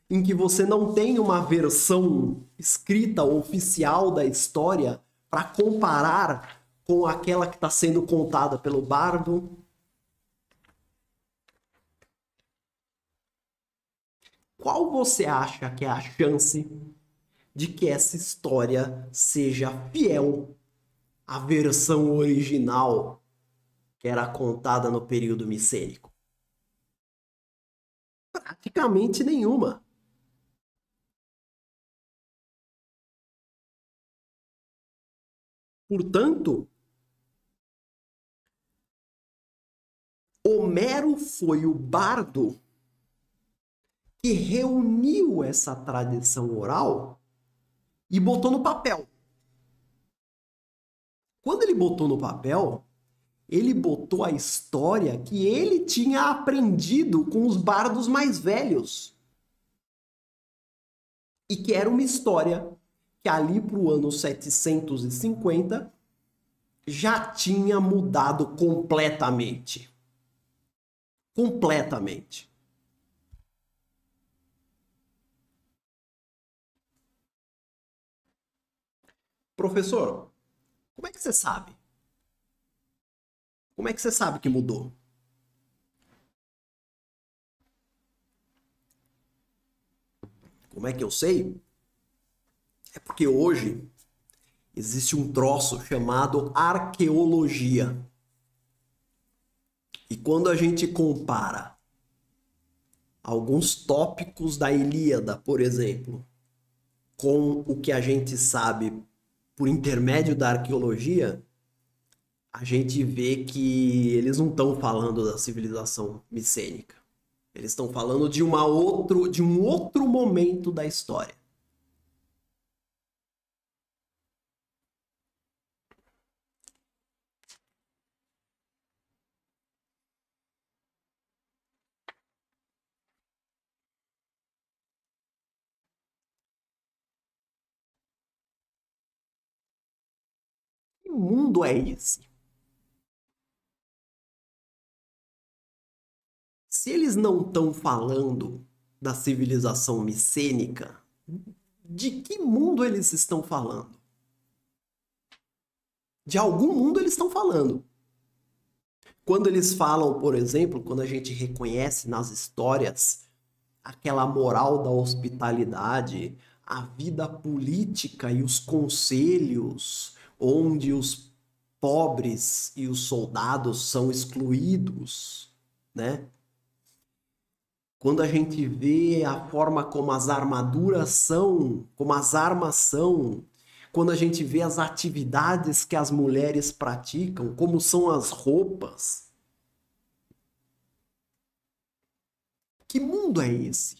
em que você não tem uma versão escrita oficial da história para comparar com aquela que está sendo contada pelo bardo. Qual você acha que é a chance de que essa história seja fiel à versão original que era contada no período micênico? Praticamente nenhuma. Portanto, Homero foi o bardo que reuniu essa tradição oral e botou no papel. Quando ele botou no papel, ele botou a história que ele tinha aprendido com os bardos mais velhos. E que era uma história que ali para o ano 750 já tinha mudado completamente. Completamente. Professor, como é que você sabe? Como é que você sabe que mudou? Como é que eu sei? É porque hoje existe um troço chamado arqueologia. E quando a gente compara alguns tópicos da Ilíada, por exemplo, com o que a gente sabe por intermédio da arqueologia, a gente vê que eles não estão falando da civilização micênica. Eles estão falando de um outro momento da história. Que mundo é esse? Se eles não estão falando da civilização micênica, de que mundo eles estão falando? De algum mundo eles estão falando. Quando eles falam, por exemplo, quando a gente reconhece nas histórias aquela moral da hospitalidade, a vida política e os conselhos, onde os pobres e os soldados são excluídos, né? Quando a gente vê a forma como as armaduras são, como as armas são, quando a gente vê as atividades que as mulheres praticam, como são as roupas. Que mundo é esse?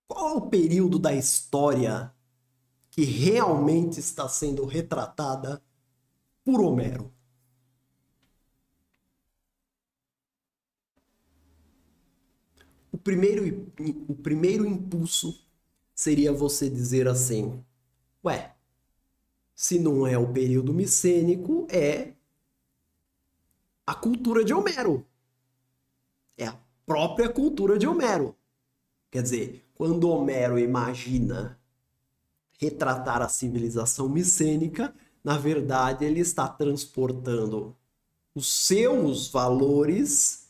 Qual é o período da história que realmente está sendo retratada por Homero? O primeiro impulso seria você dizer assim: ué, se não é o período micênico, é a cultura de Homero. É a própria cultura de Homero. Quer dizer, quando Homero imagina retratar a civilização micênica, na verdade, ele está transportando os seus valores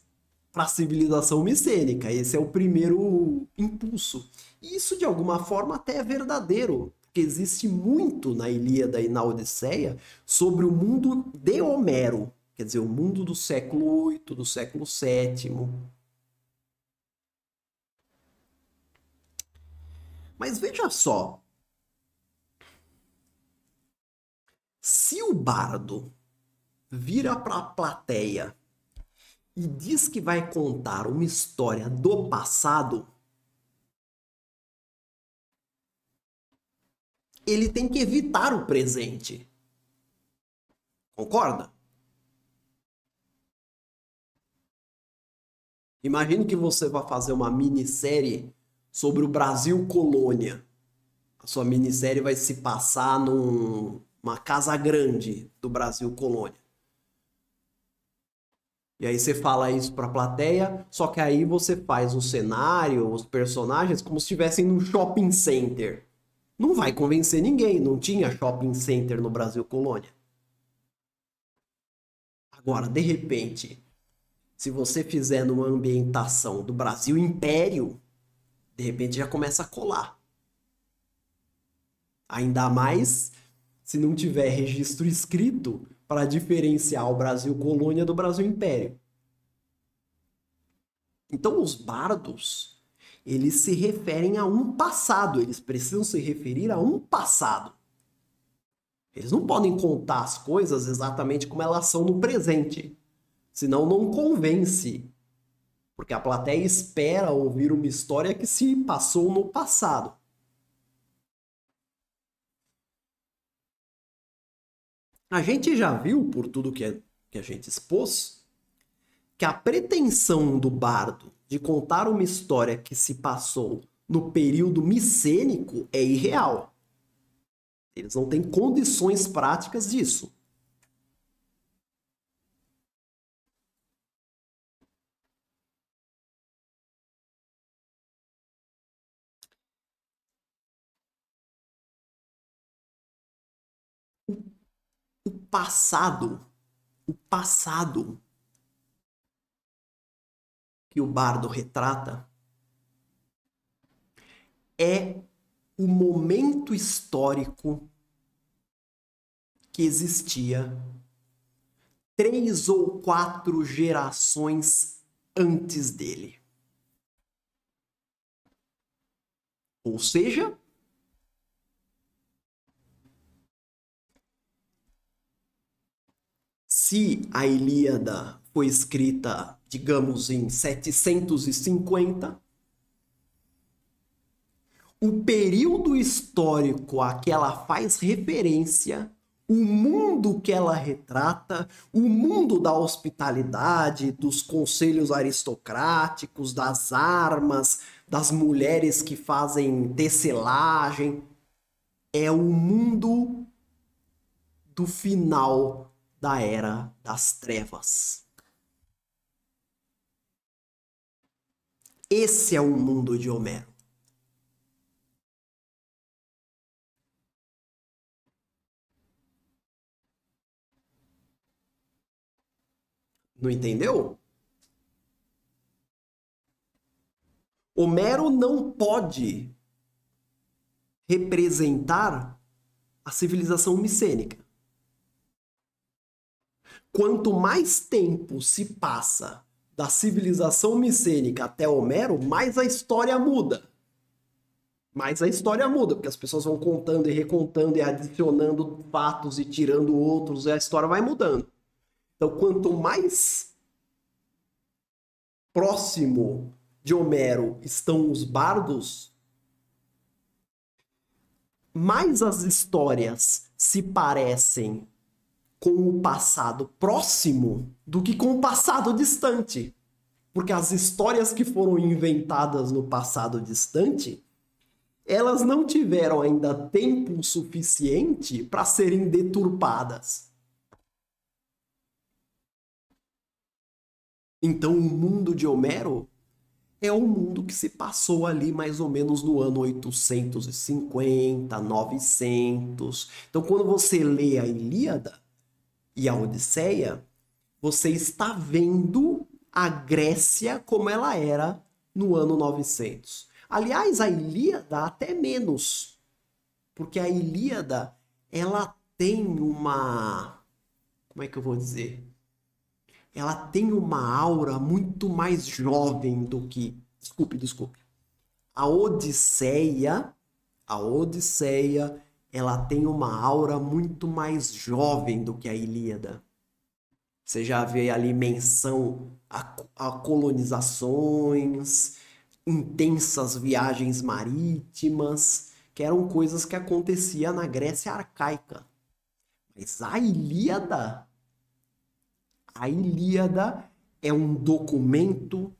para a civilização micênica. Esse é o primeiro impulso. E isso, de alguma forma, até é verdadeiro, porque existe muito na Ilíada e na Odisseia sobre o mundo de Homero, quer dizer, o mundo do século VIII, do século VII. Mas veja só, se o bardo vira para a plateia e diz que vai contar uma história do passado, ele tem que evitar o presente. Concorda? Imagine que você vai fazer uma minissérie sobre o Brasil colônia. A sua minissérie vai se passar numa casa grande do Brasil colônia. E aí você fala isso para a plateia, só que aí você faz o cenário, os personagens, como se estivessem num shopping center. Não vai convencer ninguém, não tinha shopping center no Brasil colônia. Agora, de repente, se você fizer numa ambientação do Brasil Império, de repente já começa a colar. Ainda mais se não tiver registro escrito para diferenciar o Brasil colônia do Brasil Império. Então, os bardos, eles se referem a um passado, eles precisam se referir a um passado. Eles não podem contar as coisas exatamente como elas são no presente, senão não convence, porque a plateia espera ouvir uma história que se passou no passado. A gente já viu, por tudo que a gente expôs, que a pretensão do bardo de contar uma história que se passou no período micênico é irreal. Eles não têm condições práticas disso. O passado que o bardo retrata é o momento histórico que existia 3 ou 4 gerações antes dele. Ou seja, se a Ilíada foi escrita, digamos, em 750, o período histórico a que ela faz referência, o mundo que ela retrata, o mundo da hospitalidade, dos conselhos aristocráticos, das armas, das mulheres que fazem tecelagem, é o mundo do final da Era das Trevas. Esse é o mundo de Homero. Não entendeu? Homero não pode representar a civilização micênica. Quanto mais tempo se passa da civilização micênica até Homero, mais a história muda. Mais a história muda, porque as pessoas vão contando e recontando e adicionando fatos e tirando outros, e a história vai mudando. Então, quanto mais próximo de Homero estão os bardos, mais as histórias se parecem com o passado próximo do que com o passado distante. Porque as histórias que foram inventadas no passado distante, elas não tiveram ainda tempo suficiente para serem deturpadas. Então, o mundo de Homero é o mundo que se passou ali mais ou menos no ano 850, 900. Então, quando você lê a Ilíada e a Odisseia, você está vendo a Grécia como ela era no ano 900. Aliás, a Ilíada até menos, porque a Ilíada ela tem uma, como é que eu vou dizer? Ela tem uma aura muito mais jovem do que, desculpe. A Odisseia, a Odisseia, ela tem uma aura muito mais jovem do que a Ilíada. Você já vê ali menção a colonizações, intensas viagens marítimas, que eram coisas que aconteciam na Grécia arcaica. Mas a Ilíada é um documento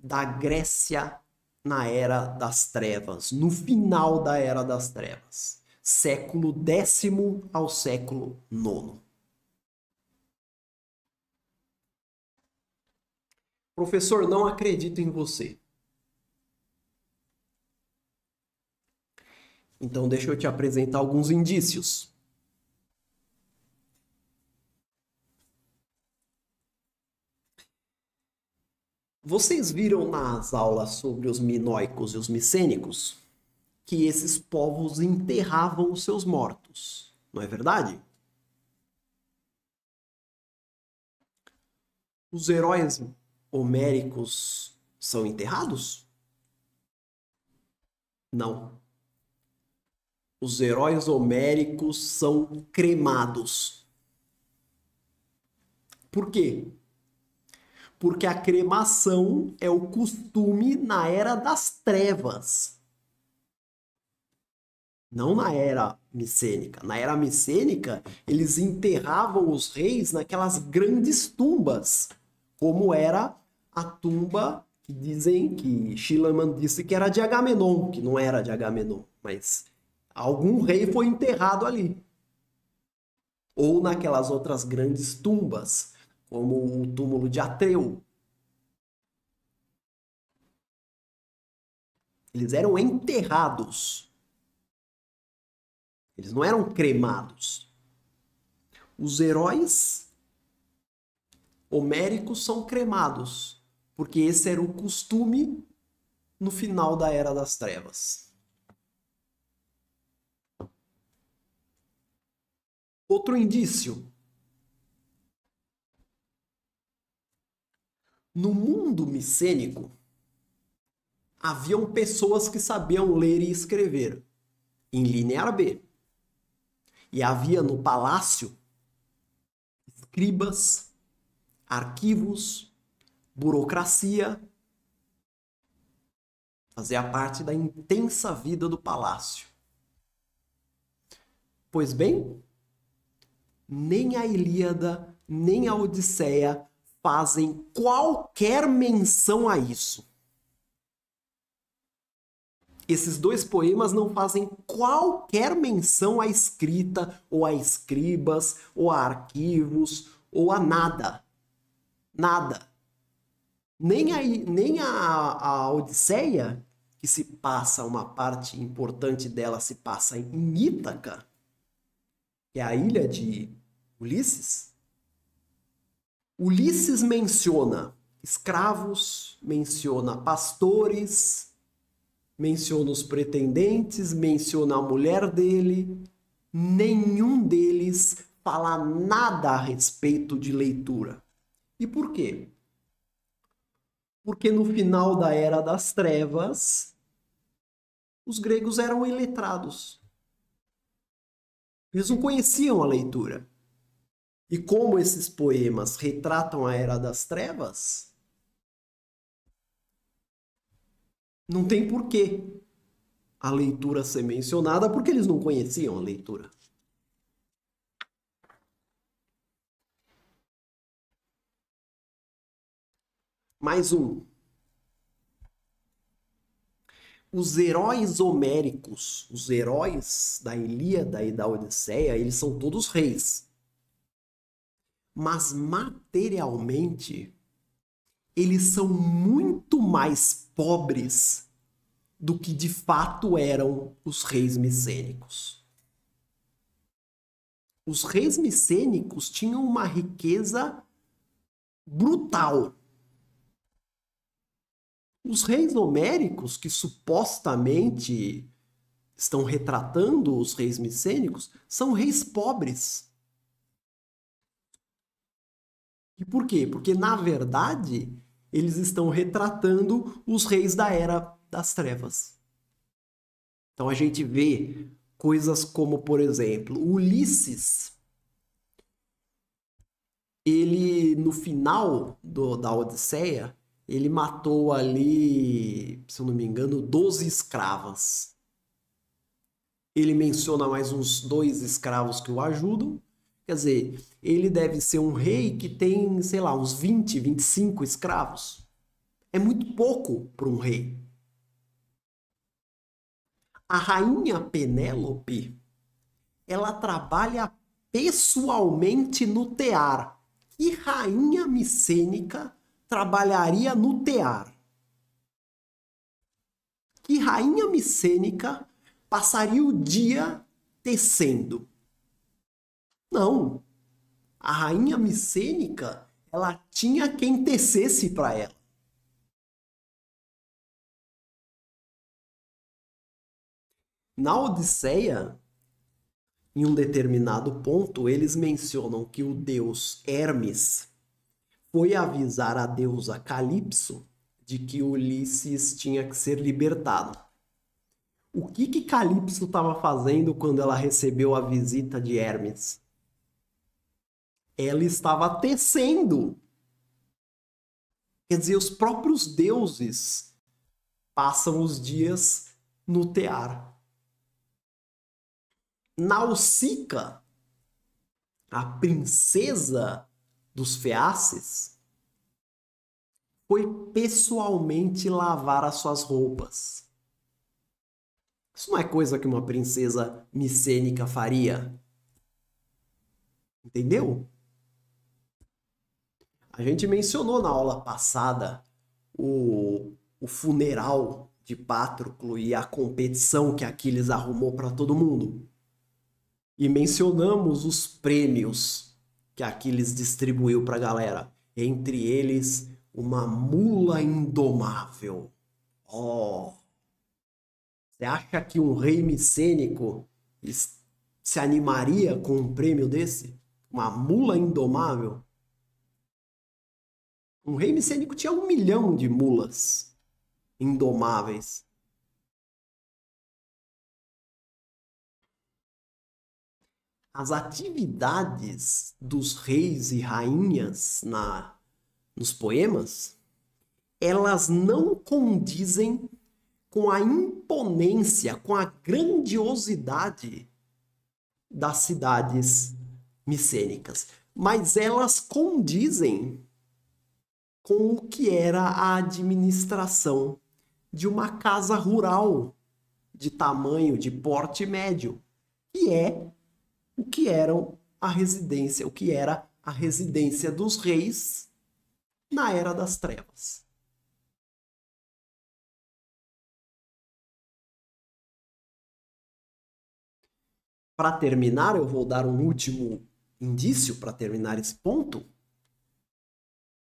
da Grécia na Era das Trevas, no final da Era das Trevas, século X ao século IX. Professor, não acredito em você. Então, deixa eu te apresentar alguns indícios. Vocês viram nas aulas sobre os minoicos e os micênicos que esses povos enterravam os seus mortos, não é verdade? Os heróis homéricos são enterrados? Não. Os heróis homéricos são cremados. Por quê? Porque a cremação é o costume na Era das Trevas. Não na Era Micênica. Na Era Micênica, eles enterravam os reis naquelas grandes tumbas, como era a tumba que dizem que Schliemann disse que era de Agamenon, que não era de Agamenon, mas algum rei foi enterrado ali. Ou naquelas outras grandes tumbas, como o túmulo de Atreu. Eles eram enterrados. Eles não eram cremados. Os heróis homéricos são cremados, porque esse era o costume no final da Era das Trevas. Outro indício. No mundo micênico, haviam pessoas que sabiam ler e escrever em linear B. E havia no palácio escribas, arquivos, burocracia. Fazia parte da intensa vida do palácio. Pois bem, nem a Ilíada, nem a Odisseia fazem qualquer menção a isso. Esses dois poemas não fazem qualquer menção à escrita, ou a escribas, ou a arquivos, ou a nada. Nada. Nem a Odisseia, que se passa, uma parte importante dela se passa em Ítaca, que é a ilha de Ulisses. Ulisses menciona escravos, menciona pastores, menciona os pretendentes, menciona a mulher dele. Nenhum deles fala nada a respeito de leitura. E por quê? Porque no final da Era das Trevas, os gregos eram iletrados. Eles não conheciam a leitura. E como esses poemas retratam a Era das Trevas, não tem porquê a leitura ser mencionada, porque eles não conheciam a leitura. Mais um. Os heróis homéricos, os heróis da Ilíada e da Odisseia, eles são todos reis. Mas materialmente, eles são muito mais pobres do que de fato eram os reis micênicos. Os reis micênicos tinham uma riqueza brutal. Os reis homéricos, que supostamente estão retratando os reis micênicos, são reis pobres. E por quê? Porque, na verdade, eles estão retratando os reis da Era das Trevas. Então a gente vê coisas como, por exemplo, Ulisses. Ele, no final da Odisseia, ele matou ali, se eu não me engano, 12 escravas. Ele menciona mais uns 2 escravos que o ajudam. Quer dizer, ele deve ser um rei que tem, sei lá, uns 20, 25 escravos. É muito pouco para um rei. A rainha Penélope, ela trabalha pessoalmente no tear. Que rainha micênica trabalharia no tear? Que rainha micênica passaria o dia tecendo? Não. A rainha micênica, ela tinha quem tecesse para ela. Na Odisseia, em um determinado ponto, eles mencionam que o deus Hermes foi avisar a deusa Calipso de que Ulisses tinha que ser libertado. O que Calipso estava fazendo quando ela recebeu a visita de Hermes? Ela estava tecendo. Quer dizer, os próprios deuses passam os dias no tear. Nausica, a princesa dos Feaces, foi pessoalmente lavar as suas roupas. Isso não é coisa que uma princesa micênica faria. Entendeu? A gente mencionou na aula passada o funeral de Patroclo e a competição que Aquiles arrumou para todo mundo. E mencionamos os prêmios que Aquiles distribuiu para a galera. Entre eles, uma mula indomável. Oh! Você acha que um rei micênico se animaria com um prêmio desse? Uma mula indomável? Um rei micênico tinha 1 milhão de mulas indomáveis. As atividades dos reis e rainhas nos poemas, elas não condizem com a imponência, com a grandiosidade das cidades micênicas, mas elas condizem com o que era a administração de uma casa rural de tamanho, de porte médio, que é o que eram a residência, o que era a residência dos reis na Era das Trevas. Para terminar, eu vou dar um último indício para terminar esse ponto.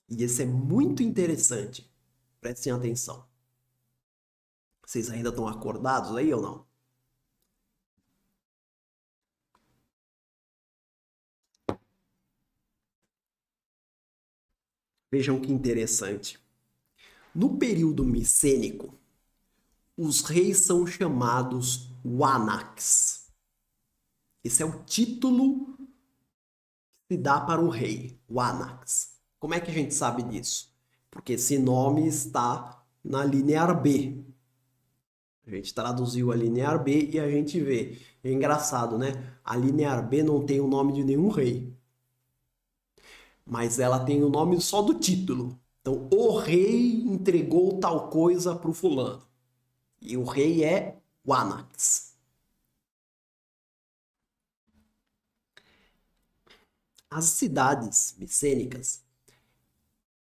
E esse é muito interessante. Prestem atenção. Vocês ainda estão acordados aí ou não? Vejam que interessante. No período micênico, os reis são chamados Wanax. Esse é o título que se dá para o rei, Wanax. Como é que a gente sabe disso? Porque esse nome está na linear B. A gente traduziu a linear B e a gente vê. É engraçado, né? A linear B não tem o nome de nenhum rei. Mas ela tem o nome só do título. Então, o rei entregou tal coisa para o fulano. E o rei é Wanax. As cidades micênicas,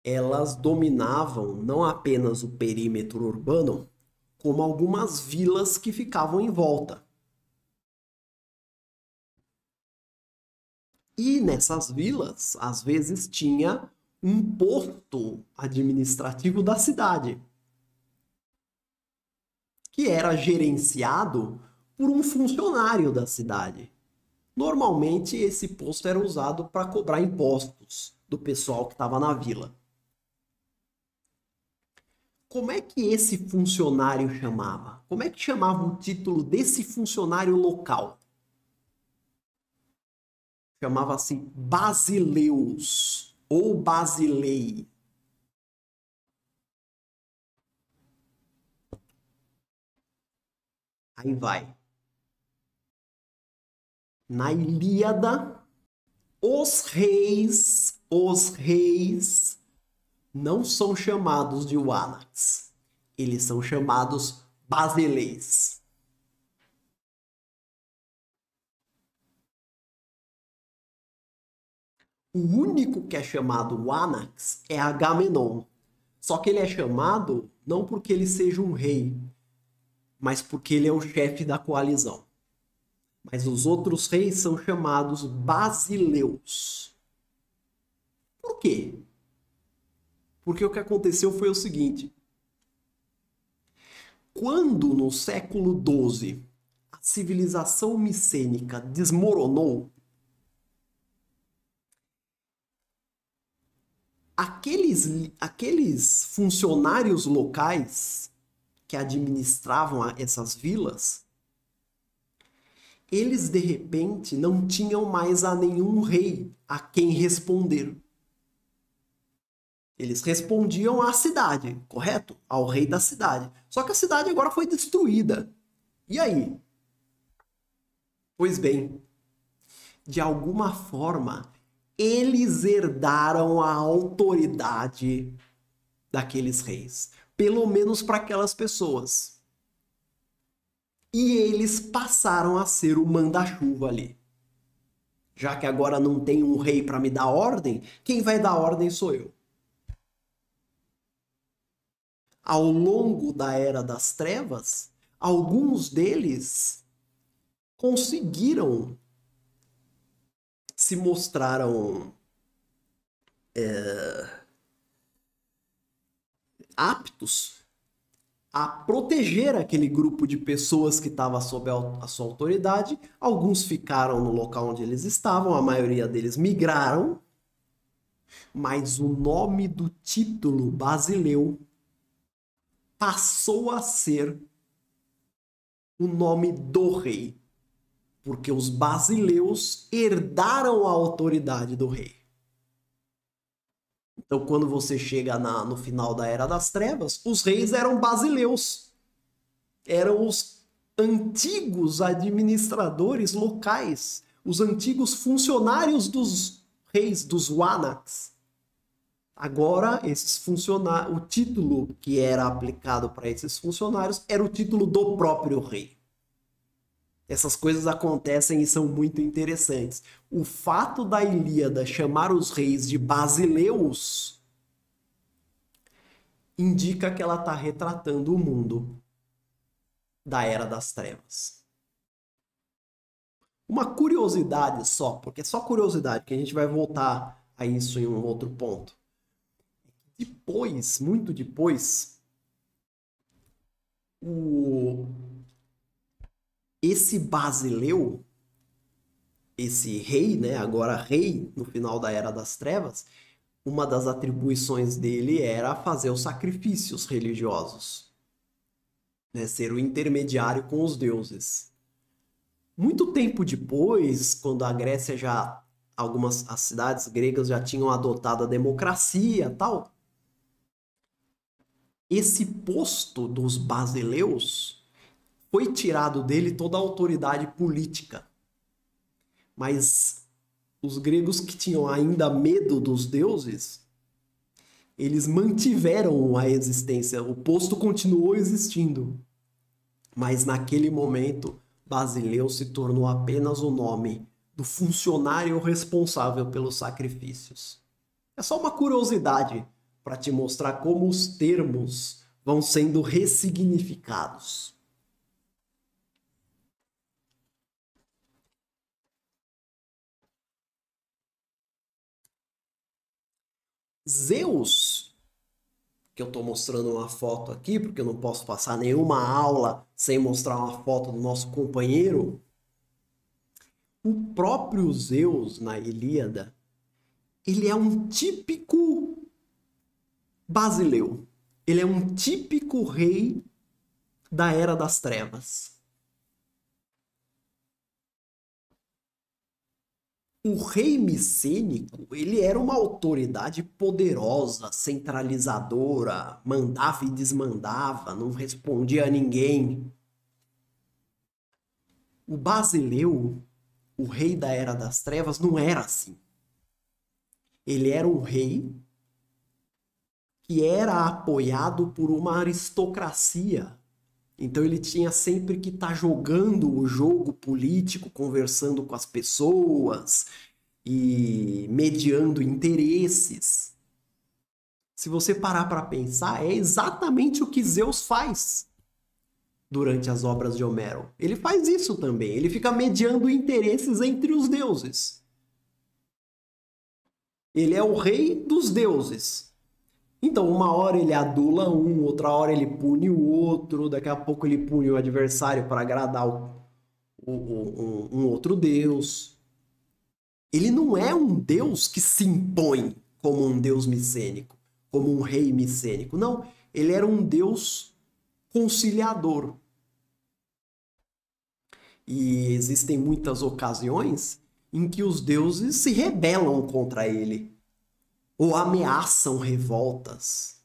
elas dominavam não apenas o perímetro urbano, como algumas vilas que ficavam em volta. E nessas vilas, às vezes, tinha um posto administrativo da cidade, que era gerenciado por um funcionário da cidade. Normalmente, esse posto era usado para cobrar impostos do pessoal que estava na vila. Como é que esse funcionário chamava? Como é que chamava o título desse funcionário local? Chamava-se Basileus ou Basilei. Aí vai. Na Ilíada, os reis não são chamados de Uanax. Eles são chamados Basileis. O único que é chamado Uanax é Agamenon. Só que ele é chamado não porque ele seja um rei, mas porque ele é o chefe da coalizão. Mas os outros reis são chamados Basileus. Por quê? Porque o que aconteceu foi o seguinte. Quando no século XII a civilização micênica desmoronou, aqueles funcionários locais que administravam essas vilas, eles de repente não tinham mais a nenhum rei a quem responder. Eles respondiam à cidade, correto? Ao rei da cidade. Só que a cidade agora foi destruída. E aí? Pois bem, de alguma forma, eles herdaram a autoridade daqueles reis. Pelo menos para aquelas pessoas. E eles passaram a ser o manda-chuva ali. Já que agora não tem um rei para me dar ordem, quem vai dar ordem sou eu. Ao longo da Era das Trevas, alguns deles conseguiram, se mostraram aptos a proteger aquele grupo de pessoas que estava sob a sua autoridade. Alguns ficaram no local onde eles estavam, a maioria deles migraram, mas o nome do título Basileu passou a ser o nome do rei, porque os basileus herdaram a autoridade do rei. Então, quando você chega no final da Era das Trevas, os reis eram basileus. Eram os antigos administradores locais, os antigos funcionários dos reis, dos Uanax. Agora, esses funcionários, o título que era aplicado para esses funcionários era o título do próprio rei. Essas coisas acontecem e são muito interessantes. O fato da Ilíada chamar os reis de basileus indica que ela está retratando o mundo da Era das Trevas. Uma curiosidade só, porque é só curiosidade, que a gente vai voltar a isso em um outro ponto. Depois, muito depois, esse Basileu, esse rei, né, agora rei no final da Era das Trevas, uma das atribuições dele era fazer os sacrifícios religiosos, né, ser o intermediário com os deuses. Muito tempo depois, quando a Grécia as cidades gregas já tinham adotado a democracia, tal, esse posto dos basileus foi tirado dele toda a autoridade política. Mas os gregos que tinham ainda medo dos deuses, eles mantiveram a existência. O posto continuou existindo. Mas naquele momento, Basileu se tornou apenas o nome do funcionário responsável pelos sacrifícios. É só uma curiosidade para te mostrar como os termos vão sendo ressignificados. Zeus, que eu estou mostrando uma foto aqui, porque eu não posso passar nenhuma aula sem mostrar uma foto do nosso companheiro. O próprio Zeus, na Ilíada, ele é um típico basileu. Ele é um típico rei da Era das Trevas. O rei micênico, ele era uma autoridade poderosa, centralizadora, mandava e desmandava, não respondia a ninguém. O basileu, o rei da Era das Trevas, não era assim. Ele era um rei que era apoiado por uma aristocracia. Então ele tinha sempre que estar jogando o jogo político, conversando com as pessoas e mediando interesses. Se você parar para pensar, é exatamente o que Zeus faz durante as obras de Homero. Ele faz isso também. Ele fica mediando interesses entre os deuses. Ele é o rei dos deuses. Então, uma hora ele adula um, outra hora ele pune o outro, daqui a pouco ele pune o adversário para agradar um outro deus. Ele não é um deus que se impõe como um deus micênico, como um rei micênico. Não, ele era um deus conciliador. E existem muitas ocasiões em que os deuses se rebelam contra ele ou ameaçam revoltas.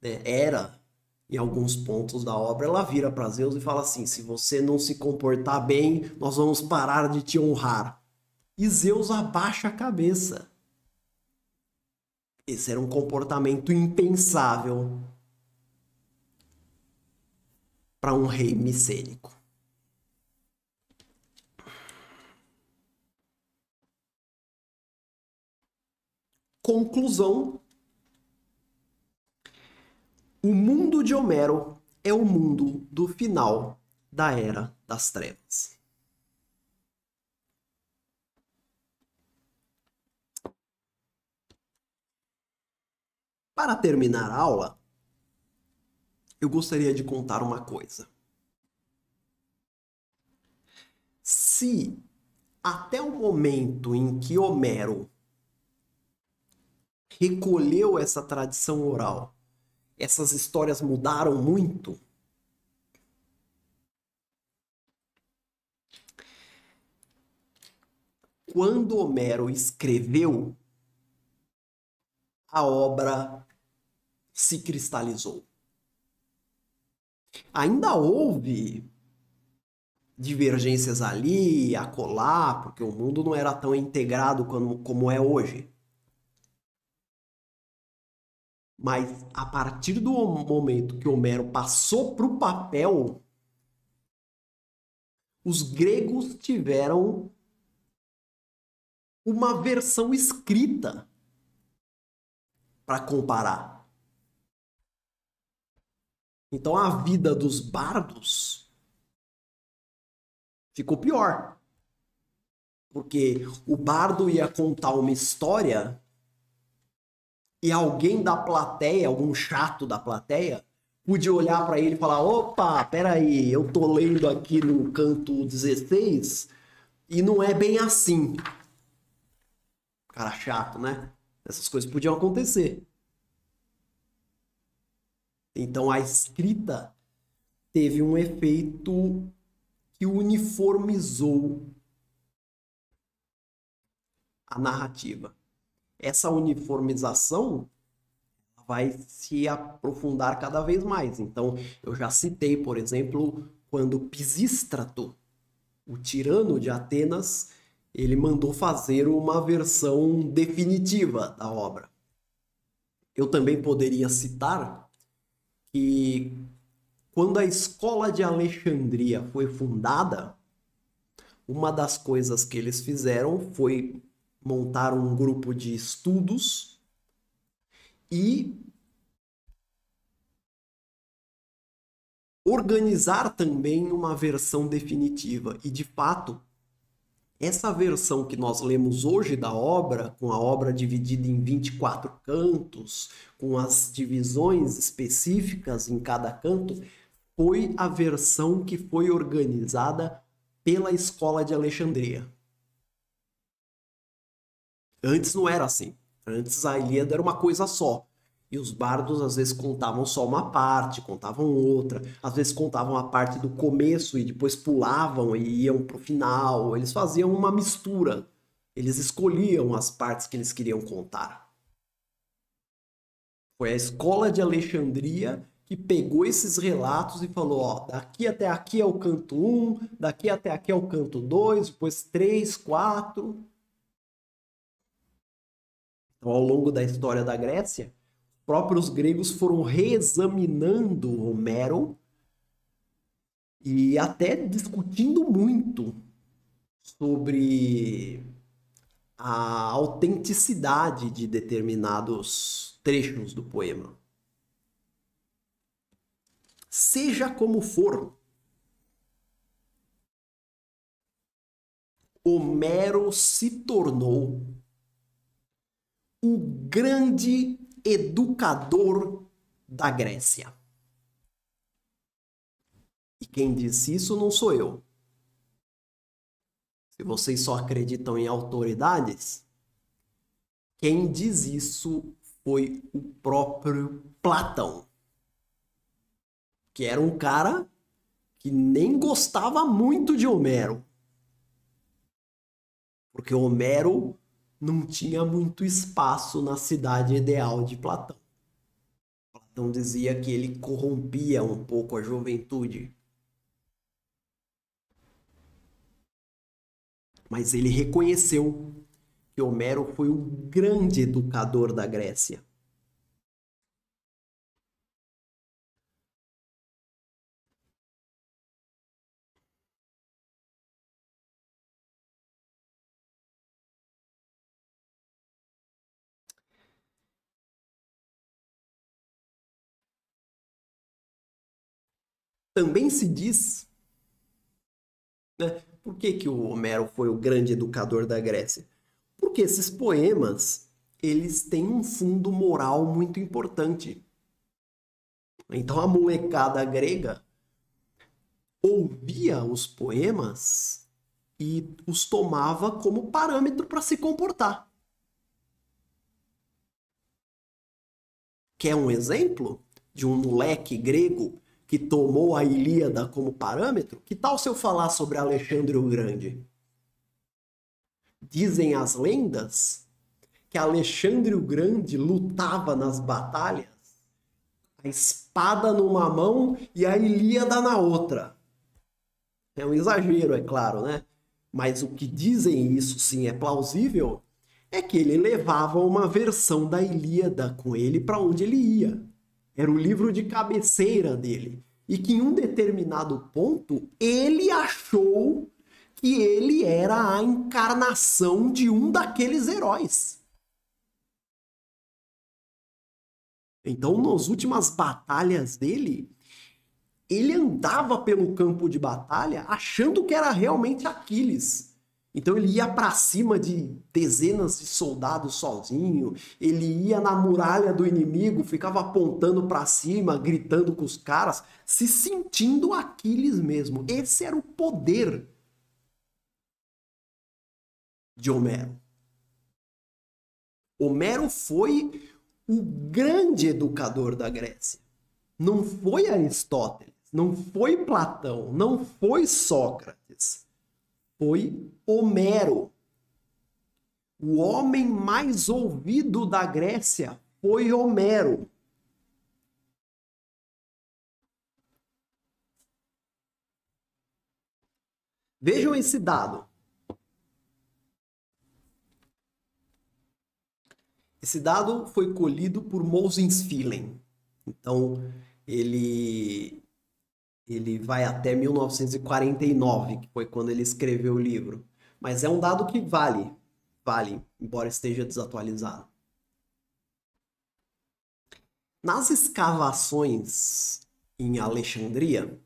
Hera, em alguns pontos da obra, ela vira para Zeus e fala assim: se você não se comportar bem, nós vamos parar de te honrar. E Zeus abaixa a cabeça. Esse era um comportamento impensável para um rei micênico. Conclusão: o mundo de Homero é o mundo do final da Era das Trevas. Para terminar a aula, eu gostaria de contar uma coisa. Se até o momento em que Homero recolheu essa tradição oral, essas histórias mudaram muito, quando Homero escreveu, a obra se cristalizou. Ainda houve divergências ali e acolá, porque o mundo não era tão integrado como é hoje. Mas a partir do momento que Homero passou para o papel, os gregos tiveram uma versão escrita para comparar. Então a vida dos bardos ficou pior. Porque o bardo ia contar uma história e alguém da plateia, algum chato da plateia, podia olhar para ele e falar: opa, peraí, eu tô lendo aqui no canto 16 e não é bem assim. Cara chato, né? Essas coisas podiam acontecer. Então a escrita teve um efeito que uniformizou a narrativa. Essa uniformização vai se aprofundar cada vez mais. Então, eu já citei, por exemplo, quando Pisístrato, o tirano de Atenas, ele mandou fazer uma versão definitiva da obra. Eu também poderia citar que quando a escola de Alexandria foi fundada, uma das coisas que eles fizeram foi montar um grupo de estudos e organizar também uma versão definitiva. E, de fato, essa versão que nós lemos hoje da obra, com a obra dividida em 24 cantos, com as divisões específicas em cada canto, foi a versão que foi organizada pela Escola de Alexandria. Antes não era assim. Antes a Ilíada era uma coisa só. E os bardos às vezes contavam só uma parte, contavam outra, às vezes contavam a parte do começo e depois pulavam e iam para o final. Eles faziam uma mistura. Eles escolhiam as partes que eles queriam contar. Foi a Escola de Alexandria que pegou esses relatos e falou, ó, daqui até aqui é o canto 1, daqui até aqui é o canto 2, depois 3, 4. Então, ao longo da história da Grécia, os próprios gregos foram reexaminando Homero e até discutindo muito sobre a autenticidade de determinados trechos do poema. Seja como for, Homero se tornou o grande educador da Grécia. E quem disse isso não sou eu. Se vocês só acreditam em autoridades, quem diz isso foi o próprio Platão, que era um cara que nem gostava muito de Homero. Porque Homero não tinha muito espaço na cidade ideal de Platão. Platão dizia que ele corrompia um pouco a juventude. Mas ele reconheceu que Homero foi o grande educador da Grécia. Também se diz, né, por que o Homero foi o grande educador da Grécia? Porque esses poemas, eles têm um fundo moral muito importante. Então a molecada grega ouvia os poemas e os tomava como parâmetro para se comportar. Quer um exemplo de um moleque grego que tomou a Ilíada como parâmetro? Que tal se eu falar sobre Alexandre o Grande? Dizem as lendas que Alexandre o Grande lutava nas batalhas, a espada numa mão e a Ilíada na outra. É um exagero, é claro, né? Mas o que dizem, isso sim é plausível, é que ele levava uma versão da Ilíada com ele para onde ele ia. Era o livro de cabeceira dele. E que em um determinado ponto, ele achou que ele era a encarnação de um daqueles heróis. Então, nas últimas batalhas dele, ele andava pelo campo de batalha achando que era realmente Aquiles. Então ele ia para cima de dezenas de soldados sozinho, ele ia na muralha do inimigo, ficava apontando para cima, gritando com os caras, se sentindo Aquiles mesmo. Esse era o poder de Homero. Homero foi o grande educador da Grécia. Não foi Aristóteles, não foi Platão, não foi Sócrates. Foi Homero. O homem mais ouvido da Grécia foi Homero. Vejam esse dado. Esse dado foi colhido por Moses Philem. Então, ele vai até 1949, que foi quando ele escreveu o livro. Mas é um dado que vale, embora esteja desatualizado. Nas escavações em Alexandria,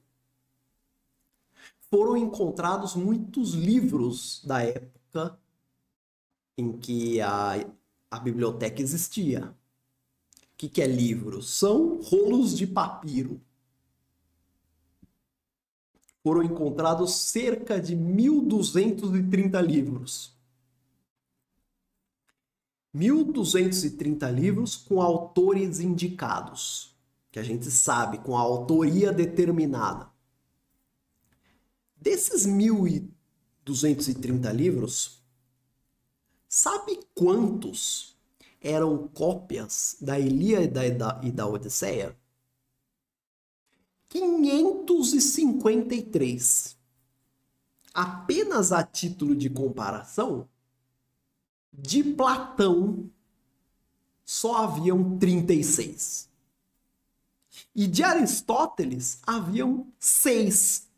foram encontrados muitos livros da época em que a biblioteca existia. O que é livro? São rolos de papiro. Foram encontrados cerca de 1.230 livros. 1.230 livros com autores indicados, que a gente sabe, com a autoria determinada. Desses 1.230 livros, sabe quantos eram cópias da Ilíada e da Odisseia? 553. Apenas a título de comparação, de Platão só haviam 36. E de Aristóteles haviam 6.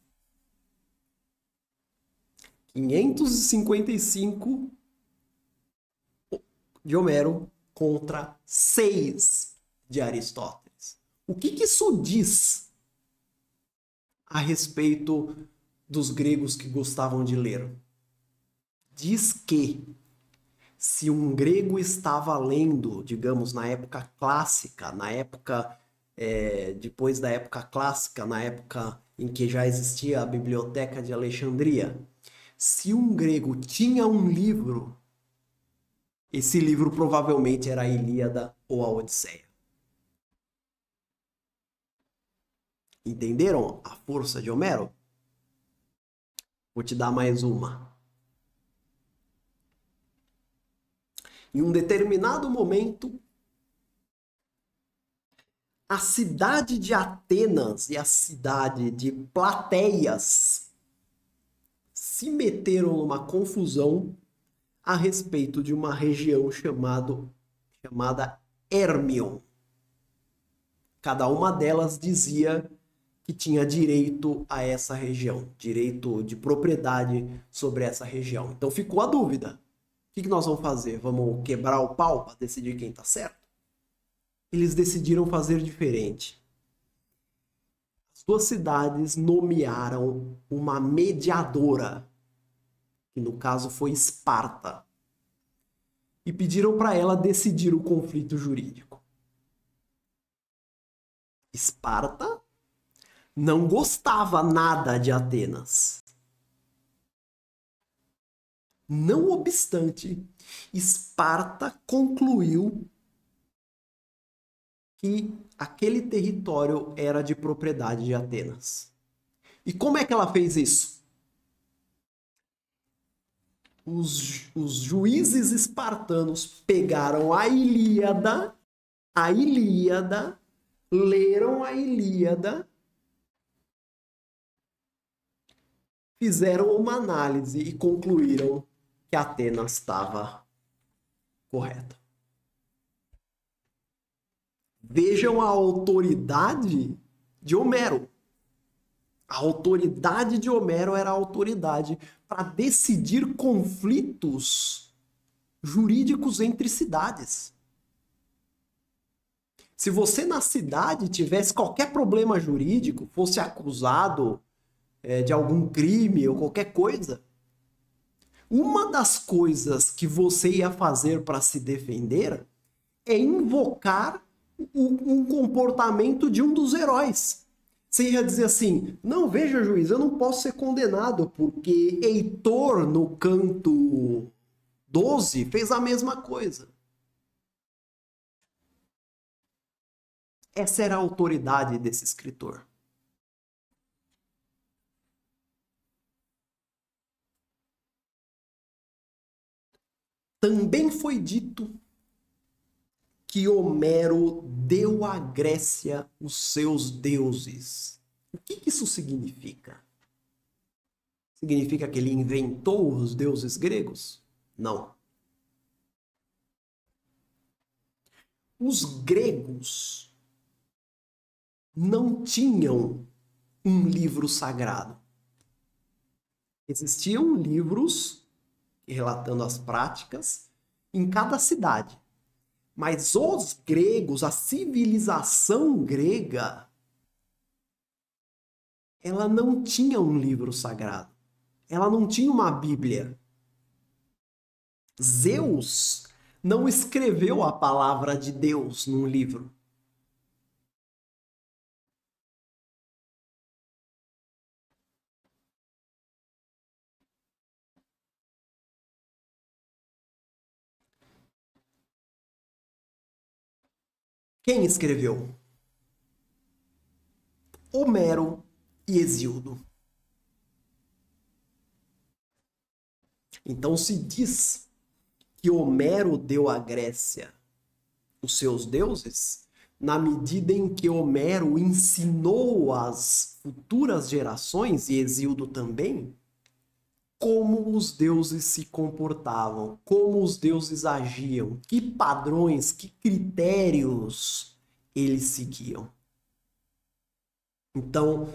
555 de Homero contra 6 de Aristóteles. O que isso diz a respeito dos gregos que gostavam de ler? Diz que se um grego estava lendo, digamos, na época clássica, na época depois da época clássica, na época em que já existia a Biblioteca de Alexandria, se um grego tinha um livro, esse livro provavelmente era a Ilíada ou a Odisseia. Entenderam a força de Homero? Vou te dar mais uma. Em um determinado momento, a cidade de Atenas e a cidade de Plateias se meteram numa confusão a respeito de uma região chamada Hérmion. Cada uma delas dizia que tinha direito a essa região, direito de propriedade sobre essa região. Então ficou a dúvida. O que nós vamos fazer? Vamos quebrar o pau para decidir quem está certo? Eles decidiram fazer diferente. As duas cidades nomearam uma mediadora, que no caso foi Esparta, e pediram para ela decidir o conflito jurídico. Esparta não gostava nada de Atenas. Não obstante, Esparta concluiu que aquele território era de propriedade de Atenas. E como é que ela fez isso? Os juízes espartanos pegaram a Ilíada, leram a Ilíada, fizeram uma análise e concluíram que Atenas estava correta. Vejam a autoridade de Homero. A autoridade de Homero era a autoridade para decidir conflitos jurídicos entre cidades. Se você na cidade tivesse qualquer problema jurídico, fosse acusado de algum crime ou qualquer coisa, uma das coisas que você ia fazer para se defender é invocar um comportamento de um dos heróis. Você ia dizer assim, não, veja, juiz, eu não posso ser condenado porque Heitor, no canto 12, fez a mesma coisa. Essa era a autoridade desse escritor. Também foi dito que Homero deu à Grécia os seus deuses. O que isso significa? Significa que ele inventou os deuses gregos? Não. Os gregos não tinham um livro sagrado. Existiam livros relatando as práticas em cada cidade. Mas os gregos, a civilização grega, ela não tinha um livro sagrado. Ela não tinha uma Bíblia. Zeus não escreveu a palavra de Deus num livro. Quem escreveu? Homero e Hesíodo. Então se diz que Homero deu à Grécia os seus deuses, na medida em que Homero ensinou às futuras gerações, e Hesíodo também, como os deuses se comportavam, como os deuses agiam, que padrões, que critérios eles seguiam. Então,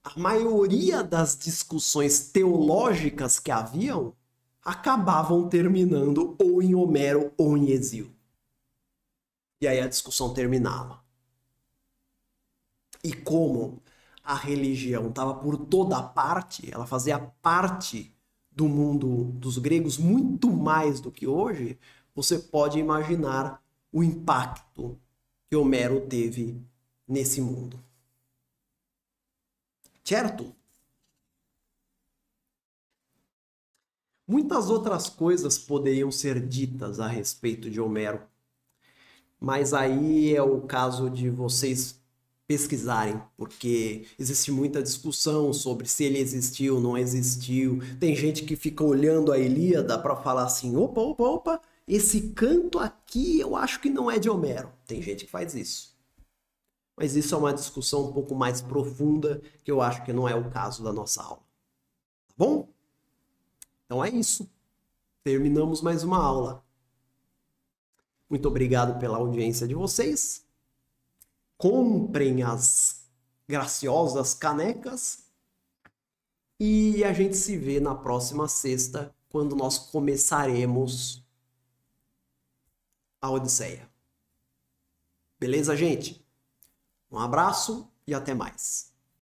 a maioria das discussões teológicas que haviam acabavam terminando ou em Homero ou em Hesíodo. E aí a discussão terminava. E como a religião estava por toda parte, ela fazia parte do mundo dos gregos muito mais do que hoje, você pode imaginar o impacto que Homero teve nesse mundo. Certo? Muitas outras coisas poderiam ser ditas a respeito de Homero, mas aí é o caso de vocês pesquisarem, porque existe muita discussão sobre se ele existiu ou não existiu. Tem gente que fica olhando a Ilíada para falar assim: opa, opa, opa, esse canto aqui eu acho que não é de Homero. Tem gente que faz isso. Mas isso é uma discussão um pouco mais profunda, que eu acho que não é o caso da nossa aula. Tá bom? Então é isso. Terminamos mais uma aula. Muito obrigado pela audiência de vocês. Comprem as graciosas canecas e a gente se vê na próxima sexta, quando nós começaremos a Odisseia. Beleza, gente? Um abraço e até mais.